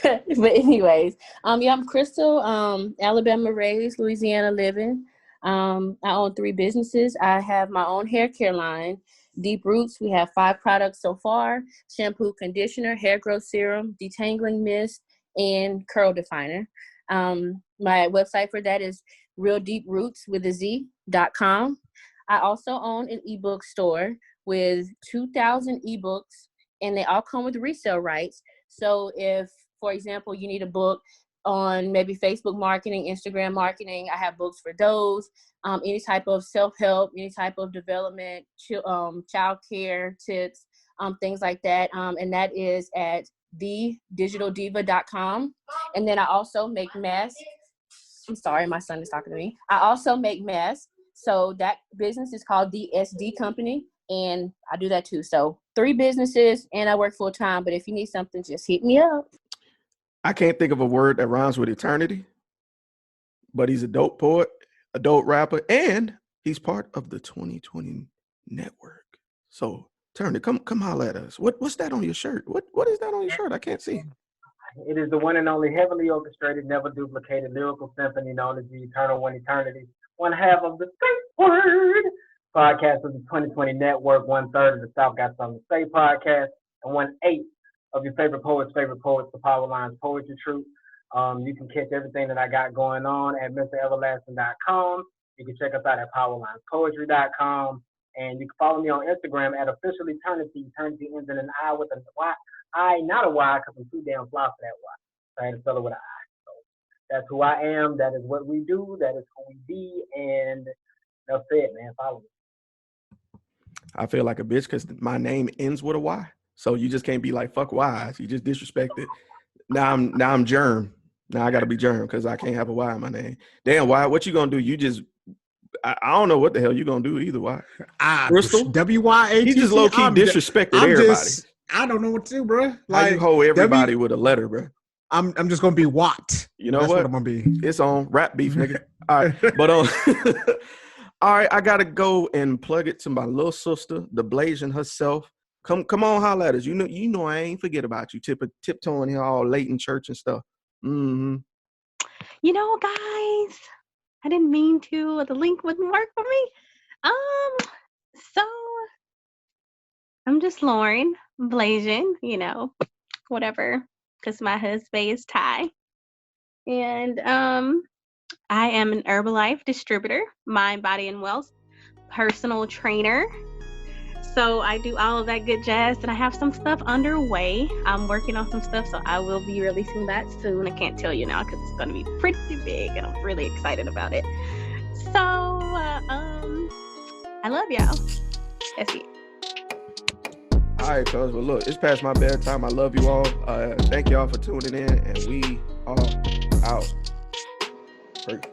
But anyways, I'm Crystal, Alabama raised, Louisiana living. I own 3 businesses. I have my own hair care line, Deep Roots. We have 5 products so far: shampoo, conditioner, hair growth serum, detangling mist, and curl definer. My website for that is realdeeproots.com. I also own an ebook store with 2,000 ebooks, and they all come with resale rights. So if, for example, you need a book on maybe Facebook marketing, Instagram marketing, I have books for those. Any type of self-help, any type of development, child care tips, things like that. And that is at thedigitaldeva.com. And then I also make masks. I'm sorry, my son is talking to me. I also make masks. So that business is called the SD Company, and I do that too. So 3 businesses, and I work full time. But if you need something, just hit me up. I can't think of a word that rhymes with eternity, but he's a dope poet, a dope rapper, and he's part of the 2020 network. So Turner, come holler at us. What's that on your shirt? What is that on your shirt? I can't see. It is the one and only heavily orchestrated, never duplicated lyrical symphony known as the Eternal One Eternity, one half of the Straight Word podcast of the 2020 network, 1/3 of the South Got Something to Say podcast, and 1/8 of your favorite poets, the Power Lines Poetry Troupe. You can catch everything that I got going on at MrEverlasting.com. You can check us out at PowerLinesPoetry.com. And you can follow me on Instagram at officialleternity. Eternity ends in an I with a Y. I, not a Y, because I'm too damn fly for that Y. So I had to spell it with an I. So that's who I am. That is what we do. That is who we be. And that's it, man. Follow me. I feel like a bitch because my name ends with a Y. So you just can't be like, fuck Y's. You just disrespect it. Now I'm Germ. Now I got to be Germ because I can't have a Y in my name. Damn, Y, what you going to do? You just, I don't know what the hell you going to do either, Y. Crystal? W-Y-A-T-C. He just low-key disrespected everybody. I don't know what to do, bro. Like, how you hold everybody with a letter, bro? I'm just going to be Watt. You know That's what? I'm going to be. It's on rap beef, nigga. All right. But all right, I got to go and plug it to my little sister, the Blasian herself. Come on, holla at us. You know I ain't forget about you, tiptoeing here all late in church and stuff. Mm-hmm. You know, guys, I didn't mean to. The link wouldn't work for me. So I'm just Lauren Blasian, whatever, because my husband is Ty. And I am an Herbalife distributor, mind, body, and wealth, personal trainer. So I do all of that good jazz, and I have some stuff underway. I'm working on some stuff, so I will be releasing that soon. I can't tell you now because it's going to be pretty big, and I'm really excited about it. So I love y'all. That's it. All right, cuz. Well, look, it's past my bedtime. I love you all. Thank y'all for tuning in, and we are out. Great.